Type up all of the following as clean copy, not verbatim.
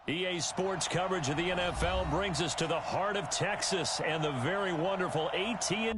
EA Sports coverage of the NFL brings us to the heart of Texas and the very wonderful AT&T.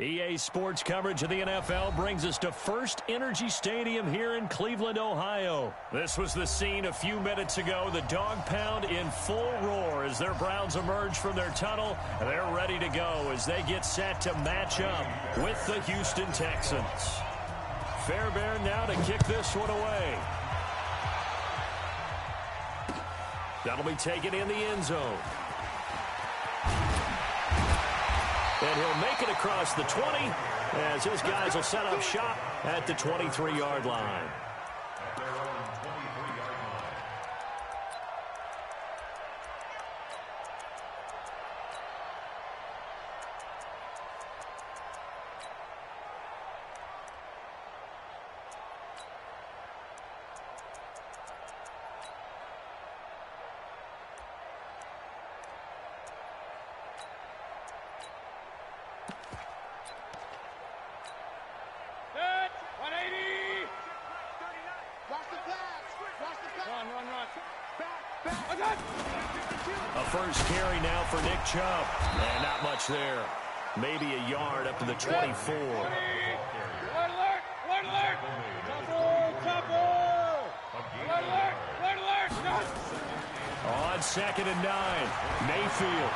EA Sports coverage of the NFL brings us to First Energy Stadium here in Cleveland, Ohio. This was the scene a few minutes ago. The dog pound in full roar as their Browns emerge from their tunnel. They're ready to go as they get set to match up with the Houston Texans. Fairbairn now to kick this one away. That'll be taken in the end zone. And he'll make it across the 20 as his guys will set up shop at the 23-yard line. A first carry now for Nick Chubb. And not much there. Maybe a yard up to the 24. On 2nd and 9, Mayfield.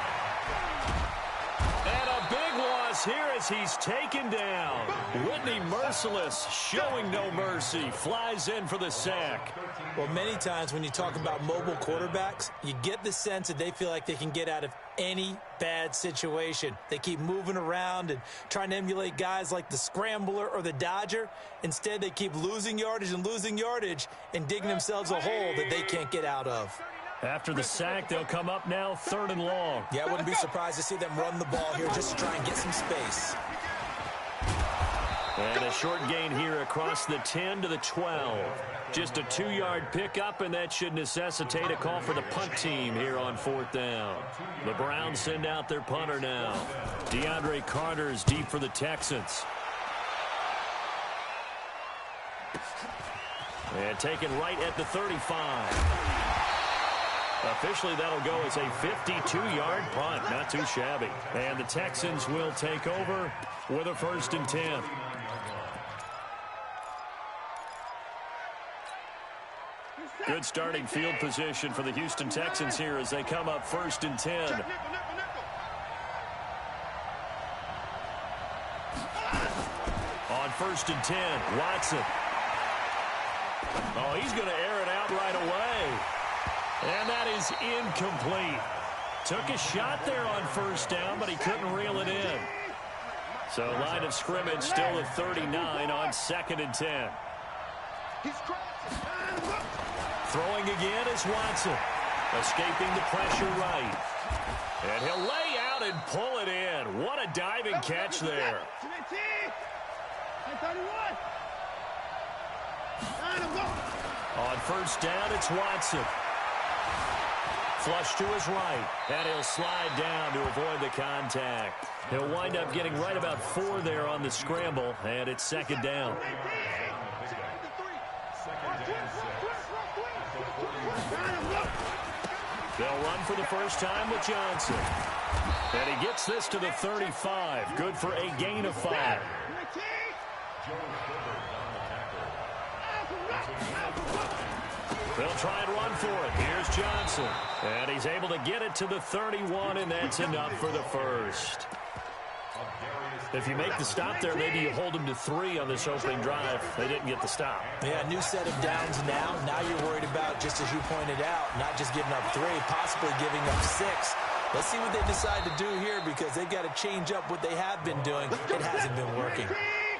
And a big loss here as he's taken down. Whitney Merciless showing no mercy. Flies in for the sack. Well, many times when you talk about mobile quarterbacks, you get the sense that they feel like they can get out of any bad situation. They keep moving around and trying to emulate guys like the Scrambler or the Dodger. Instead, they keep losing yardage and digging themselves a hole that they can't get out of. After the sack, they'll come up now 3rd and long. Yeah, I wouldn't be surprised to see them run the ball here just to try and get some space. And a short gain here across the 10 to the 12. Just a 2-yard pickup, and that should necessitate a call for the punt team here on 4th down. The Browns send out their punter now. DeAndre Carter's deep for the Texans. And taken right at the 35. Officially, that'll go as a 52-yard punt. Not too shabby. And the Texans will take over with a 1st and 10. Good starting field position for the Houston Texans here as they come up 1st and 10. On 1st and 10, Watson. Oh, he's going to air it out right away. And that is incomplete. Took a shot there on 1st down, but he couldn't reel it in. So line of scrimmage still at 39 on 2nd and 10. Throwing again is Watson. Escaping the pressure right. And he'll lay out and pull it in. What a diving catch there. On 1st down, it's Watson. Flush to his right, and he'll slide down to avoid the contact. He'll wind up getting right about 4 there on the scramble, and it's 2nd down. They'll run for the first time with Johnson. And he gets this to the 35. Good for a gain of 5. They'll try and run for it. Here's Johnson. And he's able to get it to the 31, and that's enough for the 1st. If you make the stop there, maybe you hold them to 3 on this opening drive. They didn't get the stop. Yeah, new set of downs now. Now you're worried about, just as you pointed out, not just giving up 3, possibly giving up 6. Let's see what they decide to do here because they've got to change up what they have been doing. It hasn't been working.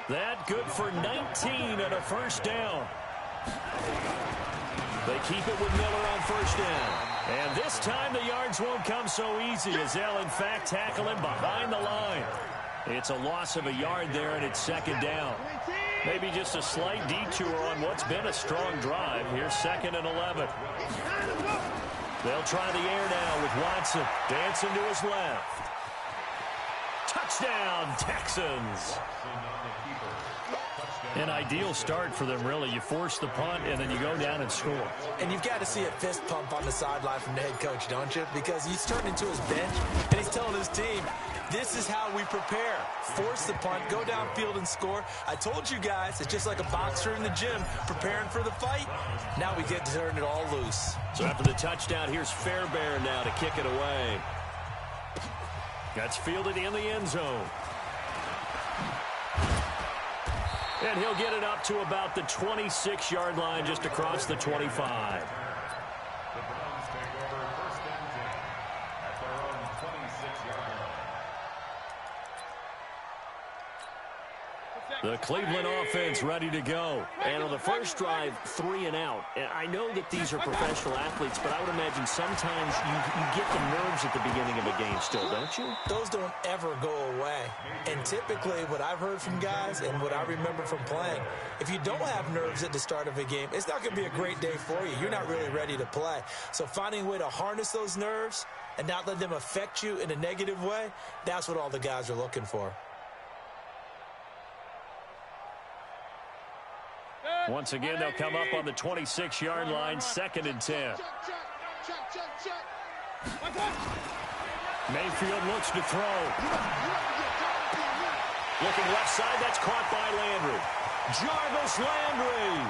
That good for 19 and a 1st down. They keep it with Miller on 1st down. And this time the yards won't come so easy as they'll, in fact, tackle him behind the line. It's a loss of a yard there, and it's 2nd down. Maybe just a slight detour on what's been a strong drive. Here's 2nd and 11. They'll try the air now with Watson. Dancing to his left. Touchdown, Texans. An ideal start for them, really. You force the punt, and then you go down and score. And you've got to see a fist pump on the sideline from the head coach, don't you? Because he's turning to his bench, and he's telling his team, this is how we prepare. Force the punt, go downfield and score. I told you guys, it's just like a boxer in the gym preparing for the fight. Now we get to turn it all loose. So after the touchdown, here's Fairbairn now to kick it away. That's fielded in the end zone. And he'll get it up to about the 26-yard line, just across the 25. The Browns take over 1st and 10 at their own 26-yard line. The Cleveland offense ready to go. And on the first drive, 3 and out. And I know that these are professional athletes, but I would imagine sometimes you get the nerves at the beginning of a game still, don't you? Those don't ever go away. And typically what I've heard from guys and what I remember from playing, if you don't have nerves at the start of a game, it's not going to be a great day for you. You're not really ready to play. So finding a way to harness those nerves and not let them affect you in a negative way, that's what all the guys are looking for. Once again, they'll come up on the 26-yard line, 2nd and 10. Mayfield looks to throw. Looking left side, that's caught by Landry. Jarvis Landry.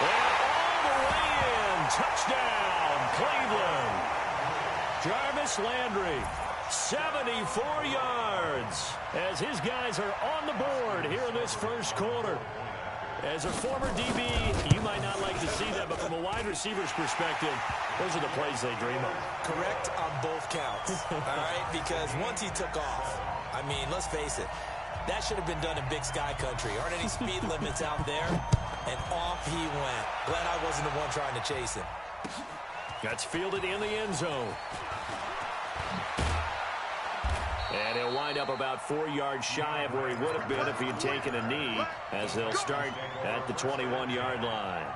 And all the way in. Touchdown, Cleveland. Jarvis Landry, 74 yards, as his guys are on the board here in this first quarter. As a former DB, you might not like to see that, but from a wide receiver's perspective, those are the plays they dream of. Correct on both counts, all right? Because once he took off, I mean, let's face it, that should have been done in Big Sky Country. Aren't any speed limits out there? And off he went. Glad I wasn't the one trying to chase him. That's fielded in the end zone. And he'll wind up about 4 yards shy of where he would have been if he had taken a knee, as they'll start at the 21-yard line.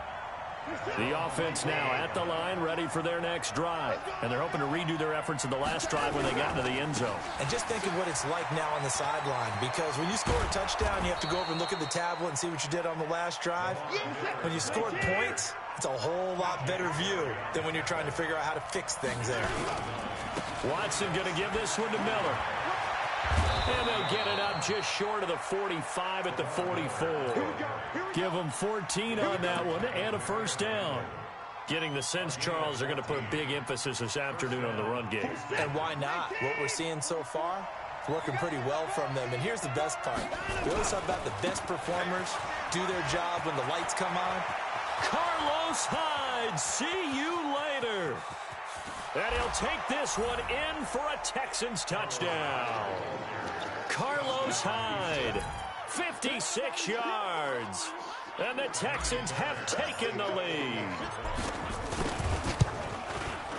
The offense now at the line, ready for their next drive. And they're hoping to redo their efforts in the last drive when they got into the end zone. And just think of what it's like now on the sideline, because when you score a touchdown, you have to go over and look at the tablet and see what you did on the last drive. When you scored points, It's a whole lot better view than when you're trying to figure out how to fix things there. Watson going to give this one to Miller. And they'll get it up just short of the 45 at the 44. Give them 14 on that one and a first down. Getting the sense, Charles, they're going to put a big emphasis this afternoon on the run game. And why not? What we're seeing so far, it's working pretty well from them. And here's the best part. We always talk about the best performers do their job when the lights come on. Carlos Hyde, see you later. And he'll take this one in for a Texans touchdown. Carlos Hyde, 56 yards. And the Texans have taken the lead.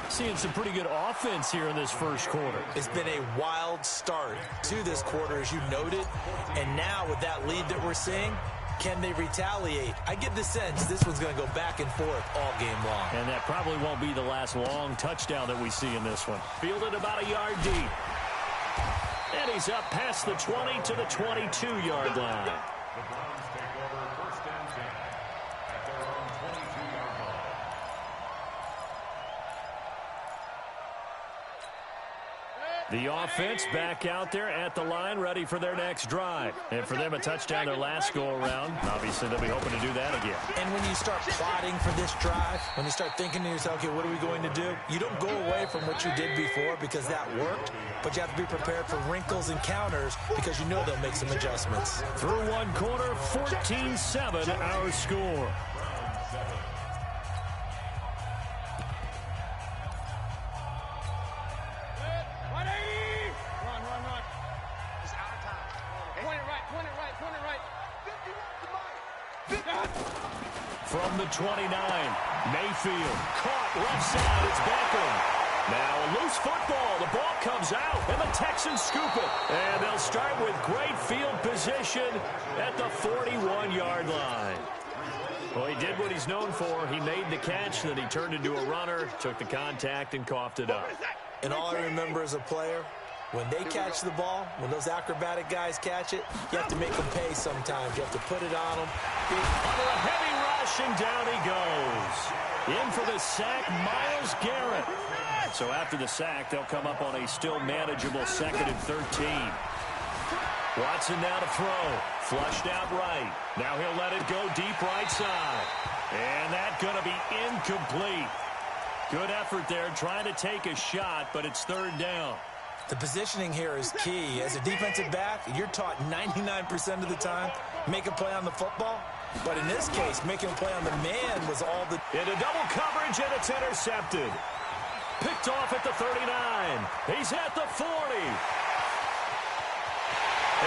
Seeing some pretty good offense here in this first quarter. It's been a wild start to this quarter, as you noted. And now with that lead that we're seeing, can they retaliate? I get the sense this one's going to go back and forth all game long. And that probably won't be the last long touchdown that we see in this one. Fielded about a yard deep. And he's up past the 20 to the 22-yard line. The Browns take over first and 10 at their own 22-yard line. The offense back out there at the line, ready for their next drive. And for them, a touchdown their last go-around. Obviously, they'll be hoping to do that again. And when you start plotting for this drive, when you start thinking to yourself, okay, what are we going to do? You don't go away from what you did before because that worked, but you have to be prepared for wrinkles and counters because you know they'll make some adjustments. Through one quarter, 14-7 our score. From the 29, Mayfield caught left side. It's Beckham. Now a loose football. The ball comes out, and the Texans scoop it. And they'll start with great field position at the 41-yard line. Well, he did what he's known for. He made the catch, then he turned into a runner, took the contact, and coughed it up. And all I remember as a player, when they catch the ball, when those acrobatic guys catch it, you have to make them pay sometimes. You have to put it on them. Under a heavy rush, and down he goes. In for the sack, Myles Garrett. So after the sack, they'll come up on a still manageable 2nd and 13. Watson now to throw. Flushed out right. Now he'll let it go deep right side. And that's going to be incomplete. Good effort there trying to take a shot, but it's 3rd down. The positioning here is key. As a defensive back, you're taught 99% of the time, make a play on the football. But in this case, making a play on the man was all the... Into double coverage, and it's intercepted. Picked off at the 39. He's at the 40.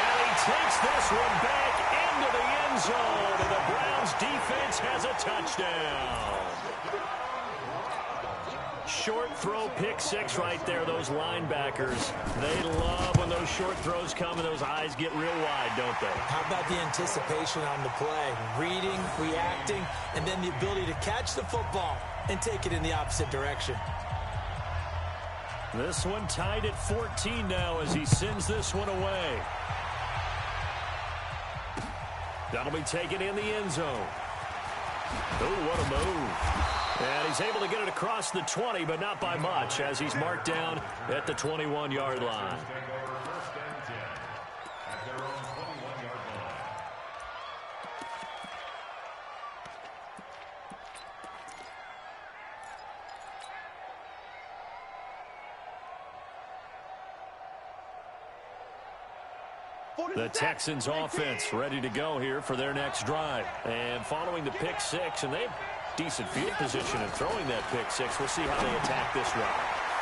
And he takes this one back into the end zone, and the Browns defense has a touchdown. Short throw, pick six right there. Those linebackers, they love when those short throws come and those eyes get real wide, don't they? How about the anticipation on the play? Reading, reacting, and then the ability to catch the football and take it in the opposite direction. This one tied at 14 now as he sends this one away. That'll be taken in the end zone. Oh, what a move. And he's able to get it across the 20, but not by much, as he's marked down at the 21-yard line. The Texans offense ready to go here for their next drive. And following the pick six, and they have decent field position in throwing that pick six. We'll see how they attack this run.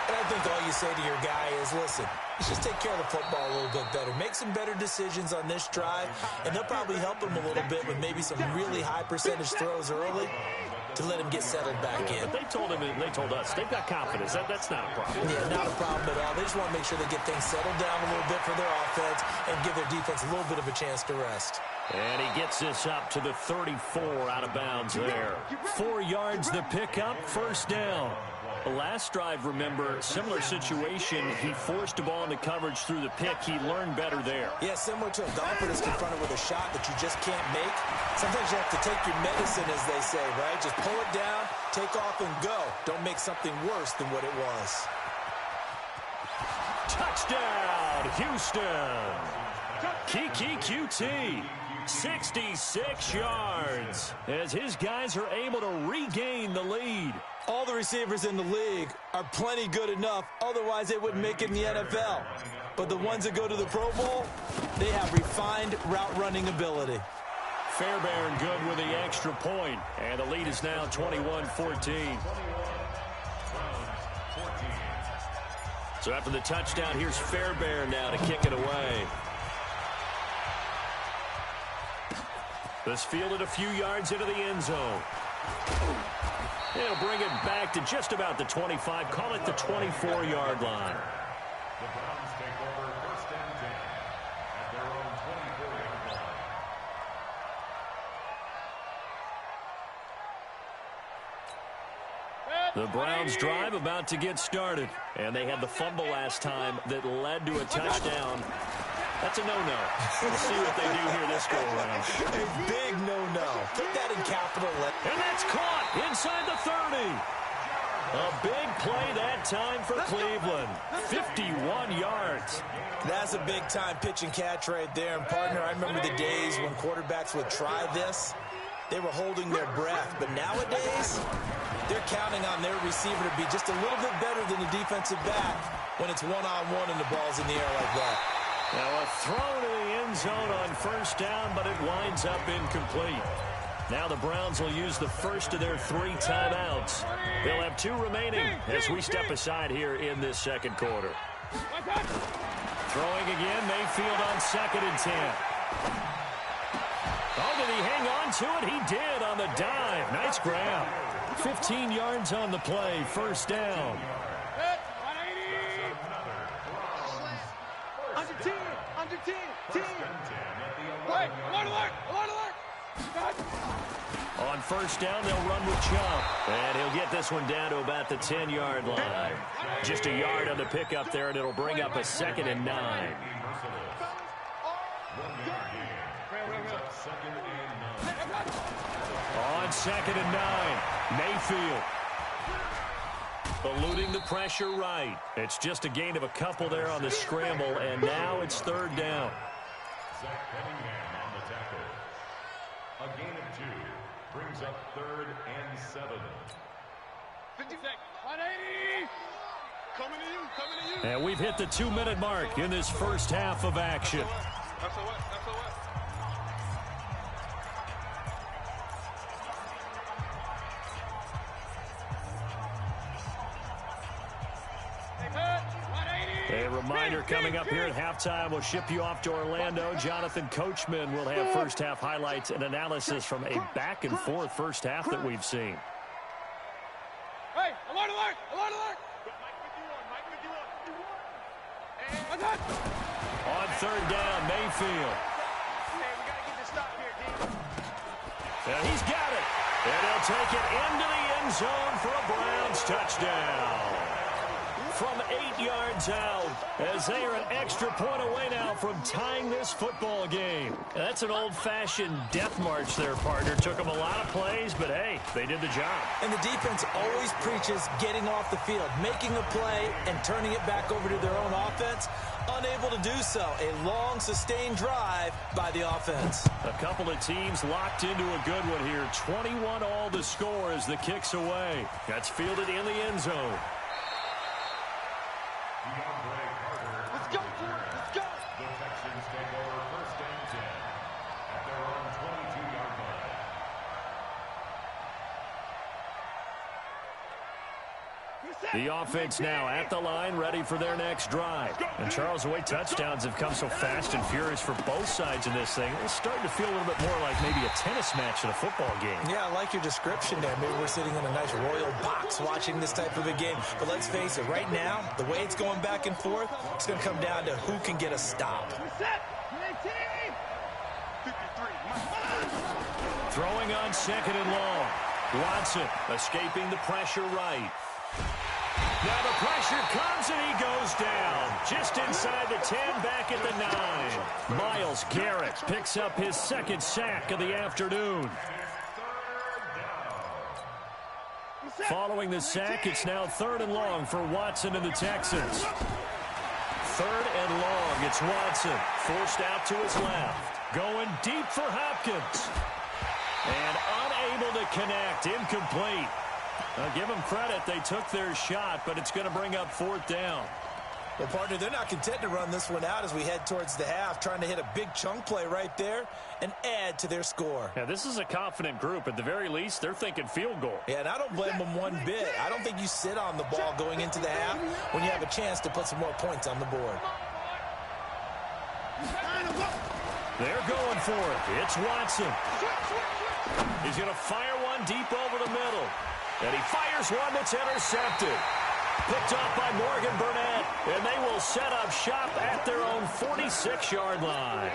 And I think all you say to your guy is, listen, let's just take care of the football a little bit better. Make some better decisions on this drive, and they'll probably help him a little bit with maybe some really high percentage throws early to let him get settled back in. But they told him, and they told us, they've got confidence. That's not a problem. Yeah, not a problem at all. They just want to make sure they get things settled down a little bit for their offense and give their defense a little bit of a chance to rest. And he gets this up to the 34 out of bounds there. 4 yards the pickup, first down. The last drive, remember, similar situation. He forced a ball into coverage through the pick. He learned better there. Yeah, similar to a golfer that's confronted with a shot that you just can't make. Sometimes you have to take your medicine, as they say, right? Just pull it down, take off, and go. Don't make something worse than what it was. Touchdown, Houston. Kiki QT. 66 yards as his guys are able to regain the lead. All the receivers in the league are plenty good enough, otherwise they wouldn't make it in the NFL. But the ones that go to the Pro Bowl, they have refined route running ability. Fairbairn good with the extra point, and the lead is now 21-14. So after the touchdown, here's Fairbairn now to kick it away. This fielded a few yards into the end zone. He'll bring it back to just about the 25. Call it the 24-yard line. The Browns take over first and 10 at their own 24-yard line. The Browns drive about to get started. And they had the fumble last time that led to a touchdown. That's a no-no. We'll see what they do here this go-around. A big no-no. Put that in capital letters. And that's caught inside the 30. A big play that time for Cleveland. 51 yards. That's a big-time pitch and catch right there. And, partner, I remember the days when quarterbacks would try this. They were holding their breath. But nowadays, they're counting on their receiver to be just a little bit better than the defensive back when it's one-on-one and the ball's in the air like that. Now a throw to the end zone on first down, but it winds up incomplete. Now the Browns will use the first of their 3 timeouts. They'll have 2 remaining as we step aside here in this second quarter. Throwing again, Mayfield on 2nd and 10. Oh, did he hang on to it? He did on the dive. Nice grab. 15 yards on the play, first down. On first down, they'll run with Chubb. And he'll get this one down to about the 10-yard line. Just a yard on the pickup there, and it'll bring up a 2nd and 9. On 2nd and 9, Mayfield. Eluding the pressure right. It's just a gain of a couple there on the scramble, and now it's 3rd down. Zach Cunningham on the tackle. A gain of 2 brings up 3rd and 7. 50 seconds. 180. Coming to you. And we've hit the 2-minute mark in this first half of action. That's a what? A reminder coming up here at halftime. We'll ship you off to Orlando. Jonathan Coachman will have first half highlights and analysis from a back-and-forth first half that we've seen. Hey, alert! On 3rd down, Mayfield. Hey, we got to get this stop here, D. And he's got it. And he'll take it into the end zone for a Browns touchdown. From 8 yards out, as they are an extra point away now from tying this football game. That's an old-fashioned death march there, partner. Took them a lot of plays, but hey, they did the job. And the defense always preaches getting off the field, making a play, and turning it back over to their own offense. Unable to do so. A long, sustained drive by the offense. A couple of teams locked into a good one here. 21 all the score as the kick's away. That's fielded in the end zone. Let's go, Jordan. Let's go. The Texans take over first and 10 at their own 22-yard line. The offense now at the line, ready for their next drive. And Charles, the way touchdowns have come so fast and furious for both sides in this thing, it's starting to feel a little bit more like maybe a tennis match in a football game. Yeah, I like your description there. Maybe we're sitting in a nice royal box watching this type of a game. But let's face it, right now, the way it's going back and forth, it's going to come down to who can get a stop. Throwing on 2nd and long. Watson escaping the pressure right. Now the pressure comes, and he goes down. Just inside the 10, back at the 9. Myles Garrett picks up his second sack of the afternoon. Following the sack, it's now 3rd and long for Watson and the Texans. 3rd and long, it's Watson. Forced out to his left. Going deep for Hopkins. And unable to connect. Incomplete. Give them credit. They took their shot, but it's going to bring up 4th down. Well, partner, they're not content to run this one out as we head towards the half, trying to hit a big chunk play right there and add to their score. Yeah, this is a confident group. At the very least, they're thinking field goal. Yeah, and I don't blame them one bit. I don't think you sit on the ball going into the half when you have a chance to put some more points on the board. They're going for it. It's Watson. He's going to fire one deep over the middle. And he fires one that's intercepted. Picked off by Morgan Burnett. And they will set up shop at their own 46-yard line.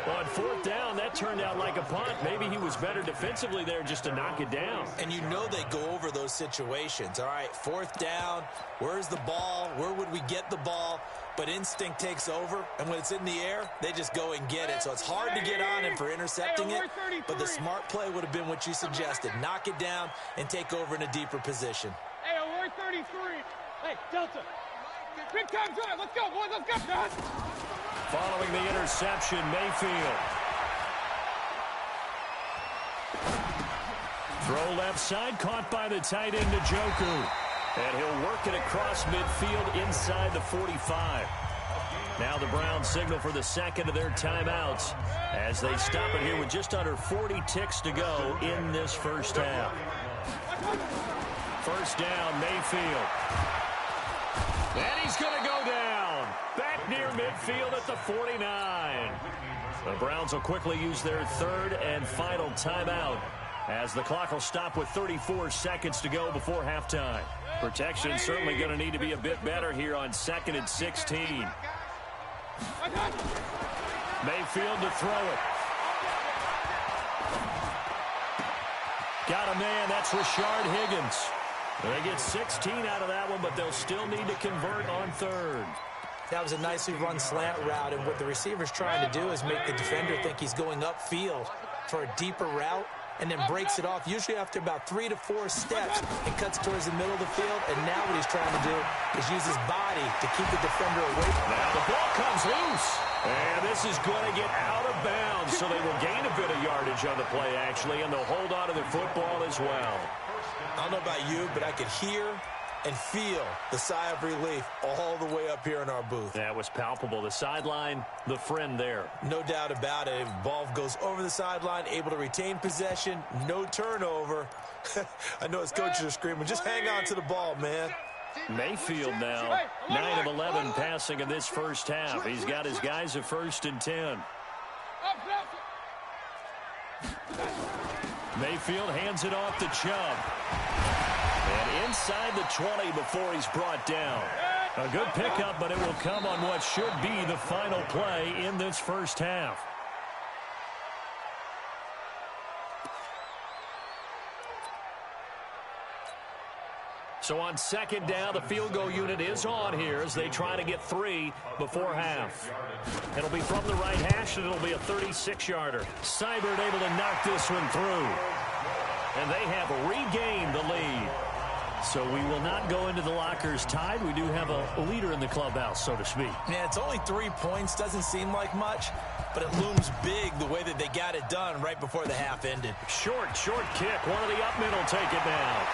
On 4th down, that turned out like a punt. Maybe he was better defensively there just to knock it down. And you know they go over those situations. All right, 4th down. Where's the ball? Where would we get the ball? But instinct takes over, and when it's in the air, they just go and get it. So it's hard to get on him for intercepting it, but the smart play would have been what you suggested. Knock it down and take over in a deeper position. Hey, we're 33. Hey, Delta. Big time drive. Let's go, boys. Let's go. Guys. Following the interception, Mayfield. Throw left side, caught by the tight end, Njoku. And he'll work it across midfield inside the 45. Now the Browns signal for the second of their timeouts as they stop it here with just under 40 ticks to go in this first half. 1st down, Mayfield. And he's going to go down. Back near midfield at the 49. The Browns will quickly use their 3rd and final timeout as the clock will stop with 34 seconds to go before halftime. Protection certainly going to need to be a bit better here on 2nd and 16. Mayfield to throw it. Got a man, that's Rashard Higgins. They get 16 out of that one, but they'll still need to convert on 3rd. That was a nicely run slant route, and what the receiver's trying to do is make the defender think he's going upfield for a deeper route, and then breaks it off, usually after about 3 to 4 steps, and cuts towards the middle of the field. And now what he's trying to do is use his body to keep the defender away from him. Now the ball comes loose. And this is going to get out of bounds, so they will gain a bit of yardage on the play, actually, and they'll hold on to the football as well. I don't know about you, but I could hear and feel the sigh of relief all the way up here in our booth. That was palpable. The sideline, the friend there. No doubt about it. Ball goes over the sideline, able to retain possession, no turnover. I know his coaches are screaming, just hang on to the ball, man. Mayfield now, 9 of 11 passing in this first half. He's got his guys at 1st and 10. Mayfield hands it off to Chubb. And inside the 20 before he's brought down. A good pickup, but it will come on what should be the final play in this first half. So on 2nd down, the field goal unit is on here as they try to get 3 before half. It'll be from the right hash, and it'll be a 36-yarder. Seibert able to knock this one through. And they have regained the lead. So we will not go into the lockers tied. We do have a leader in the clubhouse, so to speak. Yeah, it's only 3 points. Doesn't seem like much, but it looms big the way that they got it done right before the half ended. Short kick. One of the up middle take it down.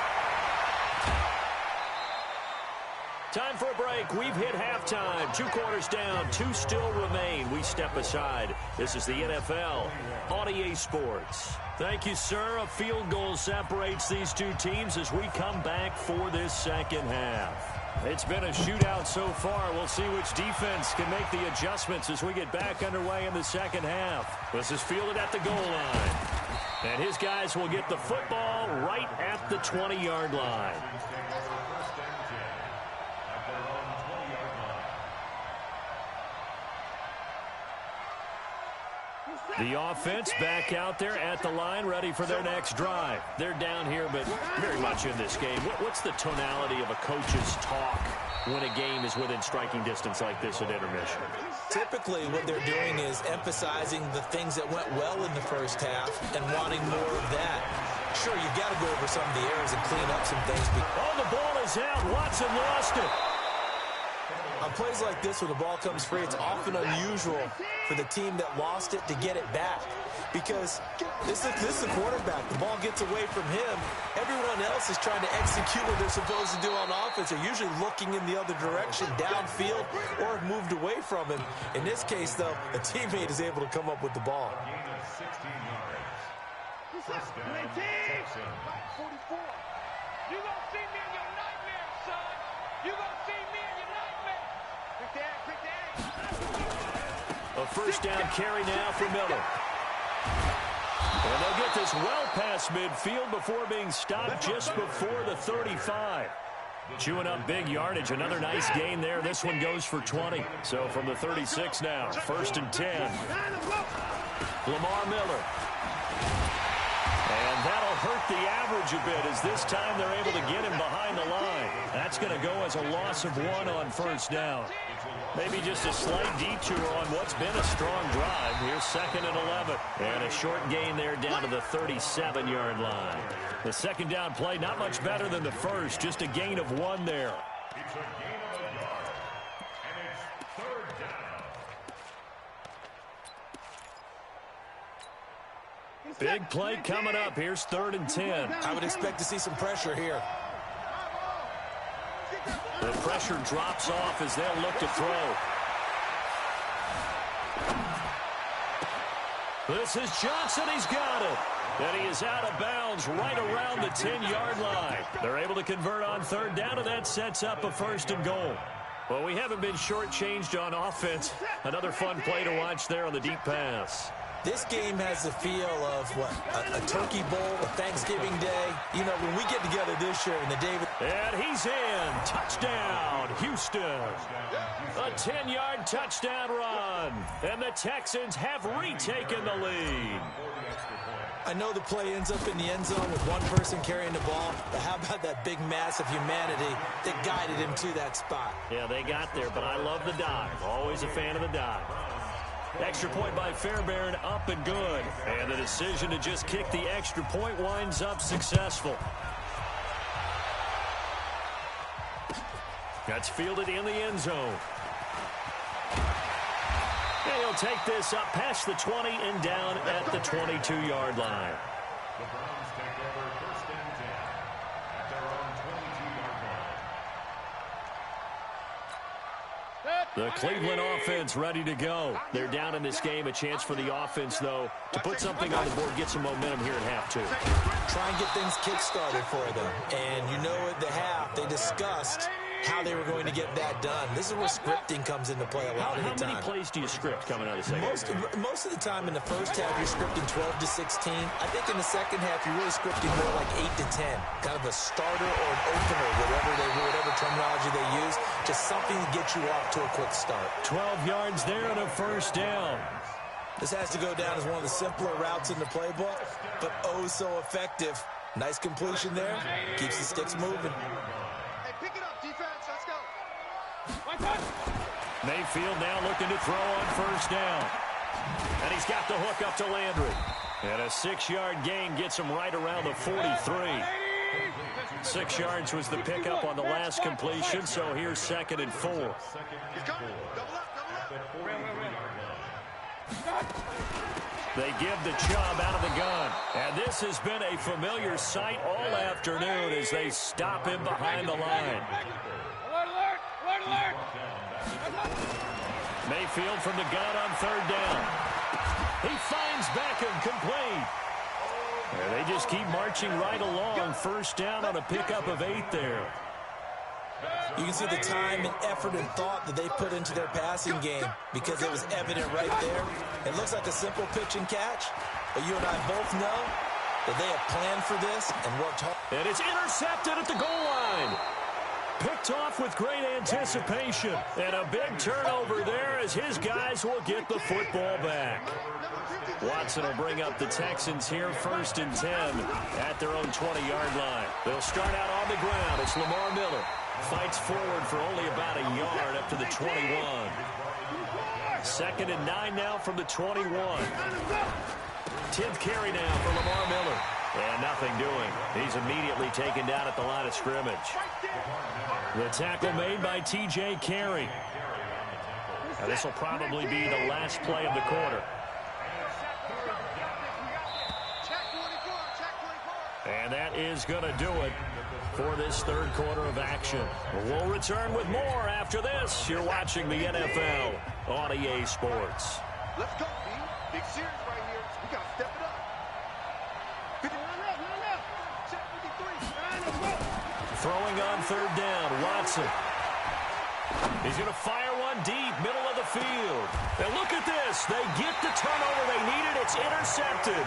Time for a break. We've hit halftime. 2 quarters down. 2 still remain. We step aside. This is the NFL on EA Sports. Thank you, sir. A field goal separates these 2 teams as we come back for this second half. It's been a shootout so far. We'll see which defense can make the adjustments as we get back underway in the second half. This is fielded at the goal line. And his guys will get the football right at the 20-yard line. The offense back out there at the line, ready for their next drive. They're down here, but very much in this game. What's the tonality of a coach's talk when a game is within striking distance like this at intermission? Typically, what they're doing is emphasizing the things that went well in the first half and wanting more of that. Sure, you've got to go over some of the errors and clean up some things. Oh, the ball is out. Watson lost it. On plays like this where the ball comes free, it's often unusual for the team that lost it to get it back. Because this is the quarterback. The ball gets away from him. Everyone else is trying to execute what they're supposed to do on offense. They're usually looking in the other direction, downfield, or have moved away from him. In this case, though, a teammate is able to come up with the ball. Gain of 16 yards. First down, Texans. 44. You gonna see me in your nightmare, son. You gonna see me in your nightmare. Quick down. A first down carry now for Miller. And they'll get this well past midfield before being stopped just before the 35. Chewing up big yardage. Another nice gain there. This one goes for 20. So from the 36 now, 1st and 10. Lamar Miller. And that'll hurt the average a bit as this time they're able to get him behind the line. That's going to go as a loss of 1 on first down. Maybe just a slight detour on what's been a strong drive. Here's 2nd and 11. And a short gain there down to the 37-yard line. The second down play, not much better than the first. Just a gain of 1 there. It's a gain of a yard. And it's 3rd down. Big play coming up. Here's 3rd and 10. I would expect to see some pressure here. The pressure drops off as they'll look to throw. This is Johnson. He's got it. And he is out of bounds right around the 10-yard line. They're able to convert on 3rd down, and that sets up a 1st and goal. Well, we haven't been shortchanged on offense. Another fun play to watch there on the deep pass. This game has the feel of, what, a turkey bowl, a Thanksgiving day. You know, when we get together this year in the David. And he's in. Touchdown, Houston. A 10-yard touchdown run. And the Texans have retaken the lead. I know the play ends up in the end zone with one person carrying the ball, but how about that big mass of humanity that guided him to that spot? Yeah, they got there, but I love the dive. Always a fan of the dive. Extra point by Fairbairn, up and good. And the decision to just kick the extra point winds up successful. That's fielded in the end zone. And he'll take this up past the 20 and down at the 22-yard line. The Browns take over 1st and 10 at their own 22-yard line. The Cleveland offense ready to go. They're down in this game. A chance for the offense, though, to put something on the board, get some momentum here at half two. Try and get things kick-started for them. And you know at the half, they discussed how they were going to get that done. This is where scripting comes into play a lot of the time. How many plays do you script coming out of the second? Most of the time in the first half, you're scripting 12 to 16. I think in the second half, you're really scripting more like 8 to 10. Kind of a starter or an opener, whatever terminology they use. Just something to get you off to a quick start. 12 yards there and a first down. This has to go down as one of the simpler routes in the playbook, but oh so effective. Nice completion there. Keeps the sticks moving. Mayfield now looking to throw on first down. And he's got the hook up to Landry. And a 6-yard gain gets him right around the 43. 6 yards was the pickup on the last completion, so here's 2nd and 4. They give the Chubb out of the gun. And this has been a familiar sight all afternoon as they stop him behind the line. Mayfield from the gun on 3rd down. He finds Beckham complete. And they just keep marching right along. First down on a pickup of 8 there. You can see the time and effort and thought that they put into their passing game because it was evident right there. It looks like a simple pitch and catch, but you and I both know that they have planned for this and worked hard. And it's intercepted at the goal line. Picked off with great anticipation. And a big turnover there as his guys will get the football back. Watson will bring up the Texans here, 1st and 10 at their own 20-yard line. They'll start out on the ground. It's Lamar Miller. Fights forward for only about a yard up to the 21. 2nd and 9 now from the 21. 10th carry now for Lamar Miller. And nothing doing. He's immediately taken down at the line of scrimmage. The tackle made by T.J. Carey. Now this will probably be the last play of the quarter. And that is going to do it for this 3rd quarter of action. We'll return with more after this. You're watching the NFL on EA Sports. Let's go, team. Big series right here. We got to step it up. 50. Check 53. Throwing on 3rd down, Watson. He's going to fire one deep, middle of the field. And look at this. They get the turnover they needed. It's intercepted.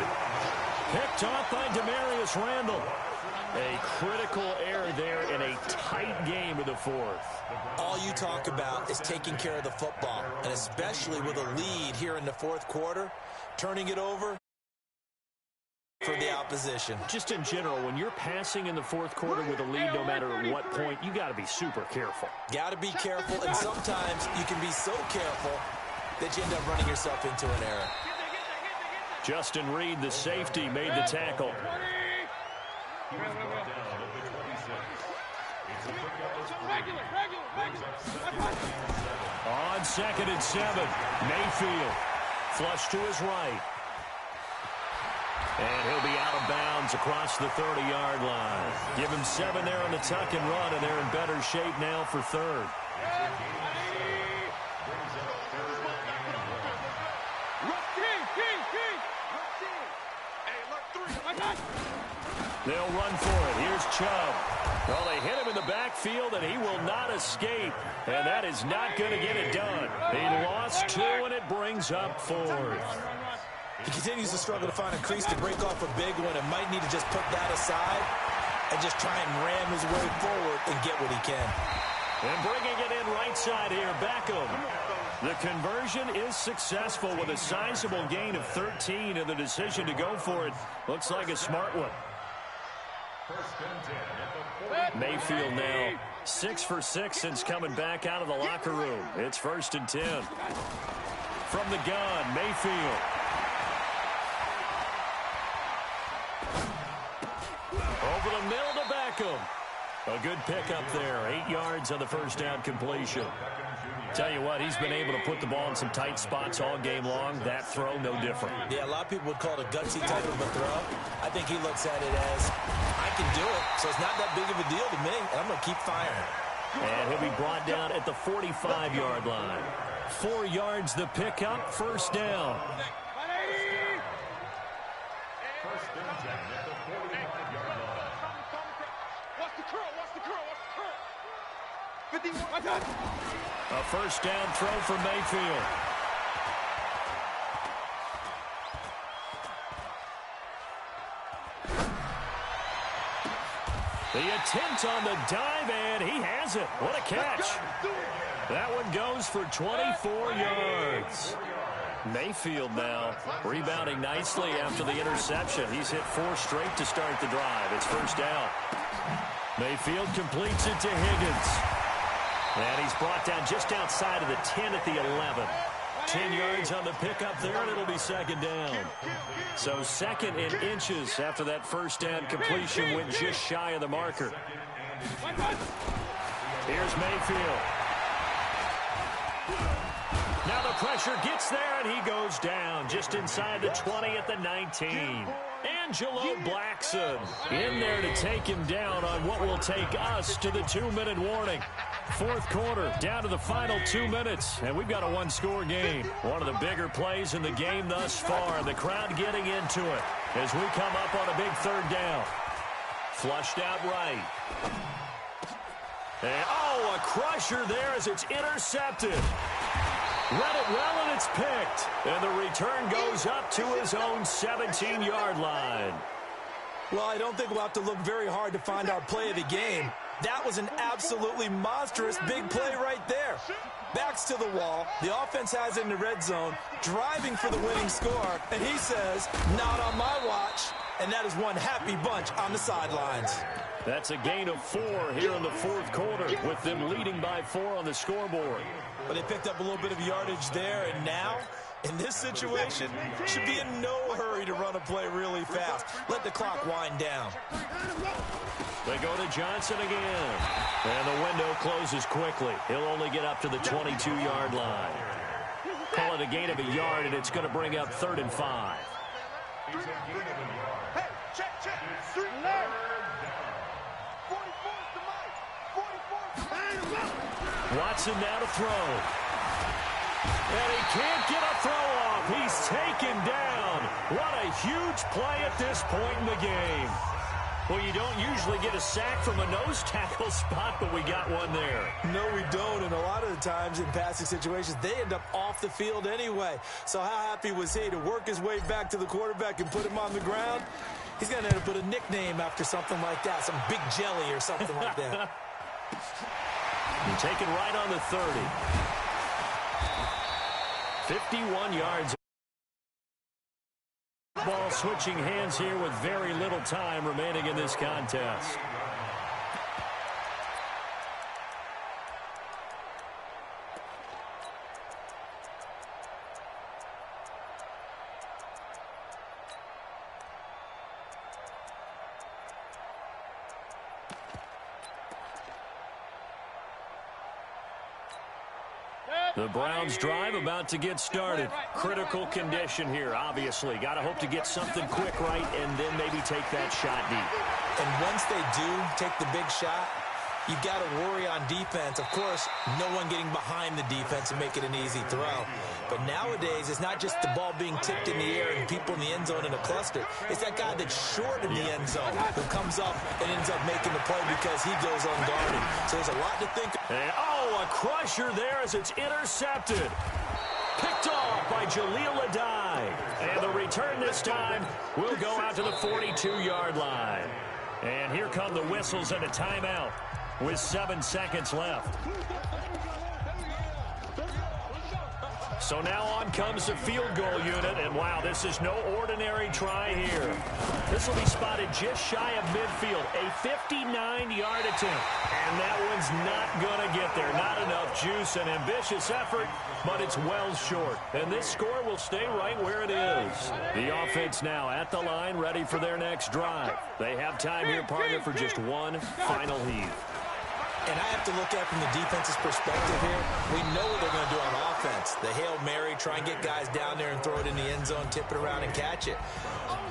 Picked off by Demarius Randall. A critical error there in a tight game of the 4th. All you talk about is taking care of the football, and especially with a lead here in the 4th quarter, turning it over for the opposition. Just in general, when you're passing in the 4th quarter with a lead, no matter what point, you got to be super careful. Got to be careful, and sometimes you can be so careful that you end up running yourself into an error. Justin Reed, the safety, made the tackle. On 2nd and 7, Mayfield. Flush to his right. And he'll be out of bounds across the 30-yard line. Give him 7 there on the tuck and run, and they're in better shape now for 3rd. They'll run for it. Here's Chubb. Well, they hit him in the backfield, and he will not escape. And that is not going to get it done. He lost 2, and it brings up 4th. He continues to struggle to find a crease to break off a big one and might need to just put that aside and just try and ram his way forward and get what he can. And bringing it in right side here, Beckham. The conversion is successful with a sizable gain of 13, and the decision to go for it looks like a smart one. Mayfield now 6 for 6 since coming back out of the locker room. It's 1st and 10. From the gun, Mayfield. Over the middle to Beckham. A good pickup there. 8 yards on the 1st down completion. Tell you what, he's been able to put the ball in some tight spots all game long. That throw, no different. Yeah, a lot of people would call it a gutsy type of a throw. I think he looks at it as, I can do it, so it's not that big of a deal to me, and I'm going to keep firing. And he'll be brought down at the 45-yard line. 4 yards the pickup, 1st down. A 1st down throw for Mayfield. The attempt on the dive, and he has it. What a catch. That one goes for 24 yards. Mayfield now rebounding nicely after the interception. He's hit 4 straight to start the drive. It's 1st down. Mayfield completes it to Higgins. And he's brought down just outside of the 10 at the 11. 10 yards on the pickup there, and it'll be 2nd down. So 2nd in inches after that 1st down completion went just shy of the marker. Here's Mayfield. Now the pressure gets there, and he goes down just inside the 20 at the 19. Angelo Blackson in there to take him down on what will take us to the 2-minute warning. 4th quarter, down to the final 2 minutes, and we've got a 1-score game. One of the bigger plays in the game thus far, and the crowd getting into it as we come up on a big 3rd down. Flushed out right. And, oh, a crusher there as it's intercepted. Read it well, and it's picked. And the return goes up to his own 17-yard line. Well, I don't think we'll have to look very hard to find our play of the game. That was an absolutely monstrous big play right there. Backs to the wall. The offense has it in the red zone, driving for the winning score, and he says, not on my watch. And that is one happy bunch on the sidelines. That's a gain of 4 here in the fourth quarter, with them leading by 4 on the scoreboard. But they picked up a little bit of yardage there, and now, in this situation, should be in no hurry to run a play really fast. Let the clock wind down. They go to Johnson again. And the window closes quickly. He'll only get up to the 22-yard line. Call it a gain of a yard, and it's going to bring up 3rd and 5. Hey, check. 3 left. 44's the mic. 44's. Watson now to throw. And he can't get a throw off. He's taken down. What a huge play at this point in the game. Well, you don't usually get a sack from a nose tackle spot, but we got one there. No, we don't, and a lot of the times in passing situations, they end up off the field anyway. So how happy was he to work his way back to the quarterback and put him on the ground? He's going to end up with a nickname after something like that, some Big Jelly or something like that. You're taken right on the 30. 51 yards. Ball switching hands here with very little time remaining in this contest. The Browns drive about to get started. Critical condition here, obviously. Got to hope to get something quick right and then maybe take that shot deep. And once they do take the big shot, you've got to worry on defense. Of course, no one getting behind the defense and make it an easy throw. But nowadays, it's not just the ball being tipped in the air and people in the end zone in a cluster. It's that guy that's short in the end zone who comes up and ends up making the play because he goes unguarded. So there's a lot to think. And, a crusher there as it's intercepted. Picked off by Jaleel Adai. And the return this time will go out to the 42-yard line. And here come the whistles and a timeout with 7 seconds left. So now on comes the field goal unit, and wow, this is no ordinary try here. This will be spotted just shy of midfield, a 59-yard attempt. And that one's not going to get there. Not enough juice, an ambitious effort, but it's well short. And this score will stay right where it is. The offense now at the line, ready for their next drive. They have time here, partner, for just one final heave. And I have to look at it from the defense's perspective here. We know what they're going to do on offense. The Hail Mary, try and get guys down there and throw it in the end zone, tip it around and catch it.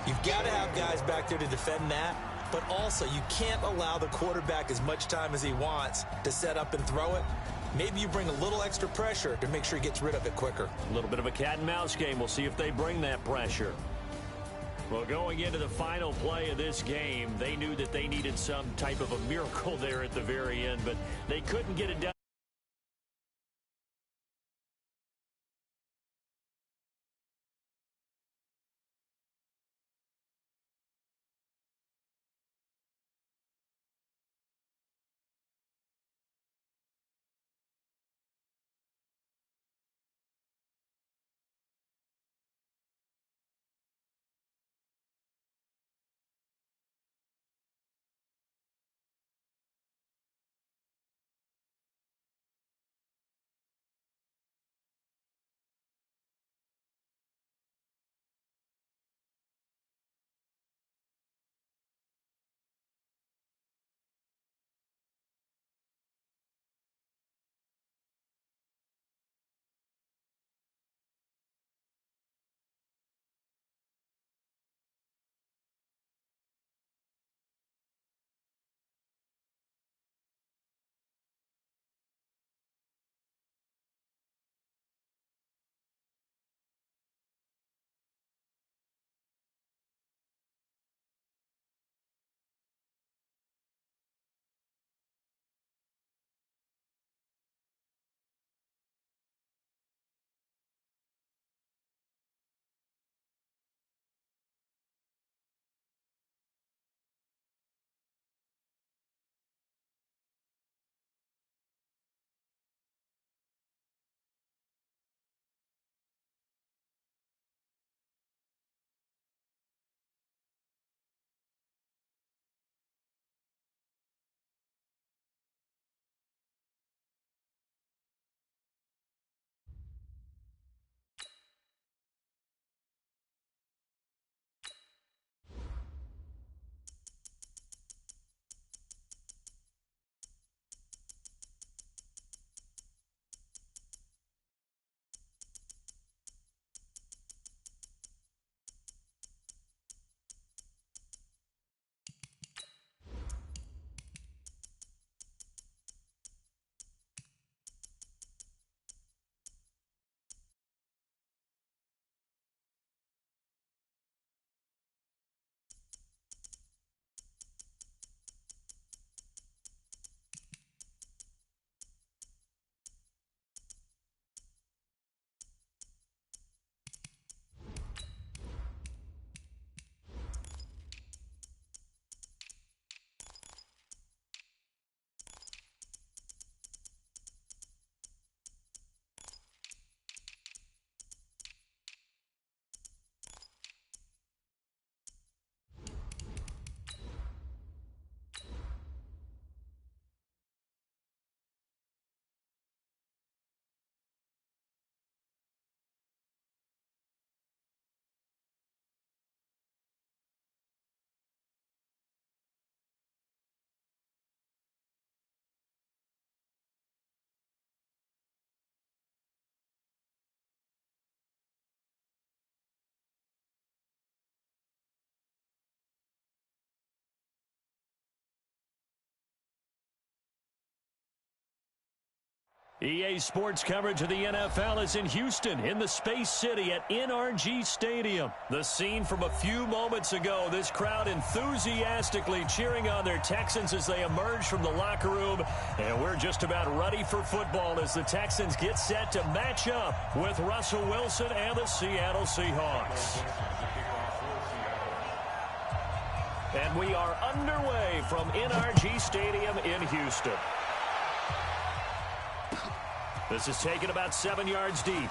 You've got to have guys back there to defend that. But also, you can't allow the quarterback as much time as he wants to set up and throw it. Maybe you bring a little extra pressure to make sure he gets rid of it quicker. A little bit of a cat and mouse game. We'll see if they bring that pressure. Well, going into the final play of this game, they knew that they needed some type of a miracle there at the very end, but they couldn't get it done. EA Sports coverage of the NFL is in Houston, in the Space City at NRG Stadium. The scene from a few moments ago, this crowd enthusiastically cheering on their Texans as they emerge from the locker room. And we're just about ready for football as the Texans get set to match up with Russell Wilson and the Seattle Seahawks. And we are underway from NRG Stadium in Houston. This is taken about 7 yards deep. And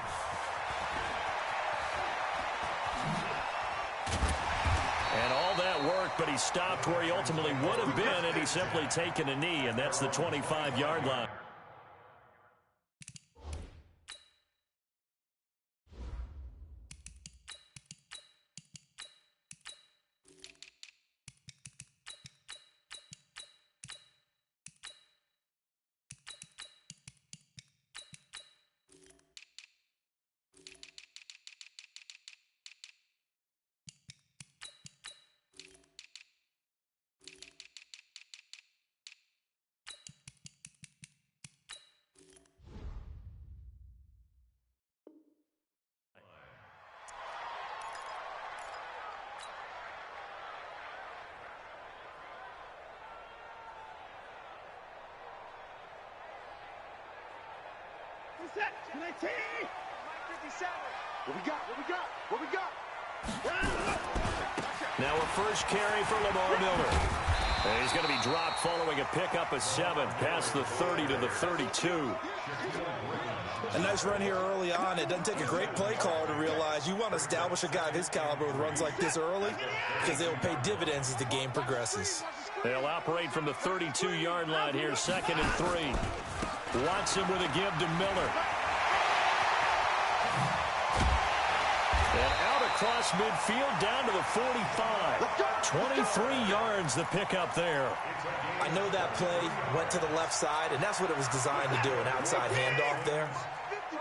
all that worked, but he stopped where he ultimately would have been, and he's simply taken a knee, and that's the 25-yard line. Now a first carry for Lamar Miller. And he's going to be dropped following a pickup of 7 past the 30 to the 32. A nice run here early on. It doesn't take a great play caller to realize you want to establish a guy of his caliber with runs like this early because they'll pay dividends as the game progresses. They'll operate from the 32-yard line here, 2nd and 3. Watson with a give to Miller. And out across midfield down to the 45. 23 yards the pickup there. I know that play went to the left side, and that's what it was designed to do, an outside handoff there.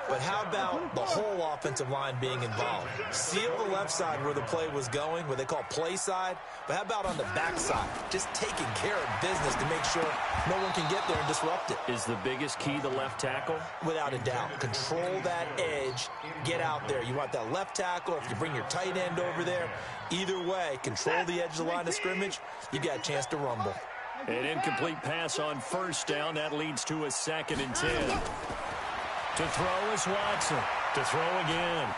But how about the whole offensive line being involved? Seal the left side where the play was going, what they call play side. But how about on the back side? Just taking care of business to make sure no one can get there and disrupt it. Is the biggest key the left tackle? Without a doubt. Control that edge. Get out there. You want that left tackle. If you bring your tight end over there, either way, control the edge of the line of scrimmage, you got a chance to rumble. An incomplete pass on first down. That leads to a 2nd and 10. To throw is Watson. To throw again.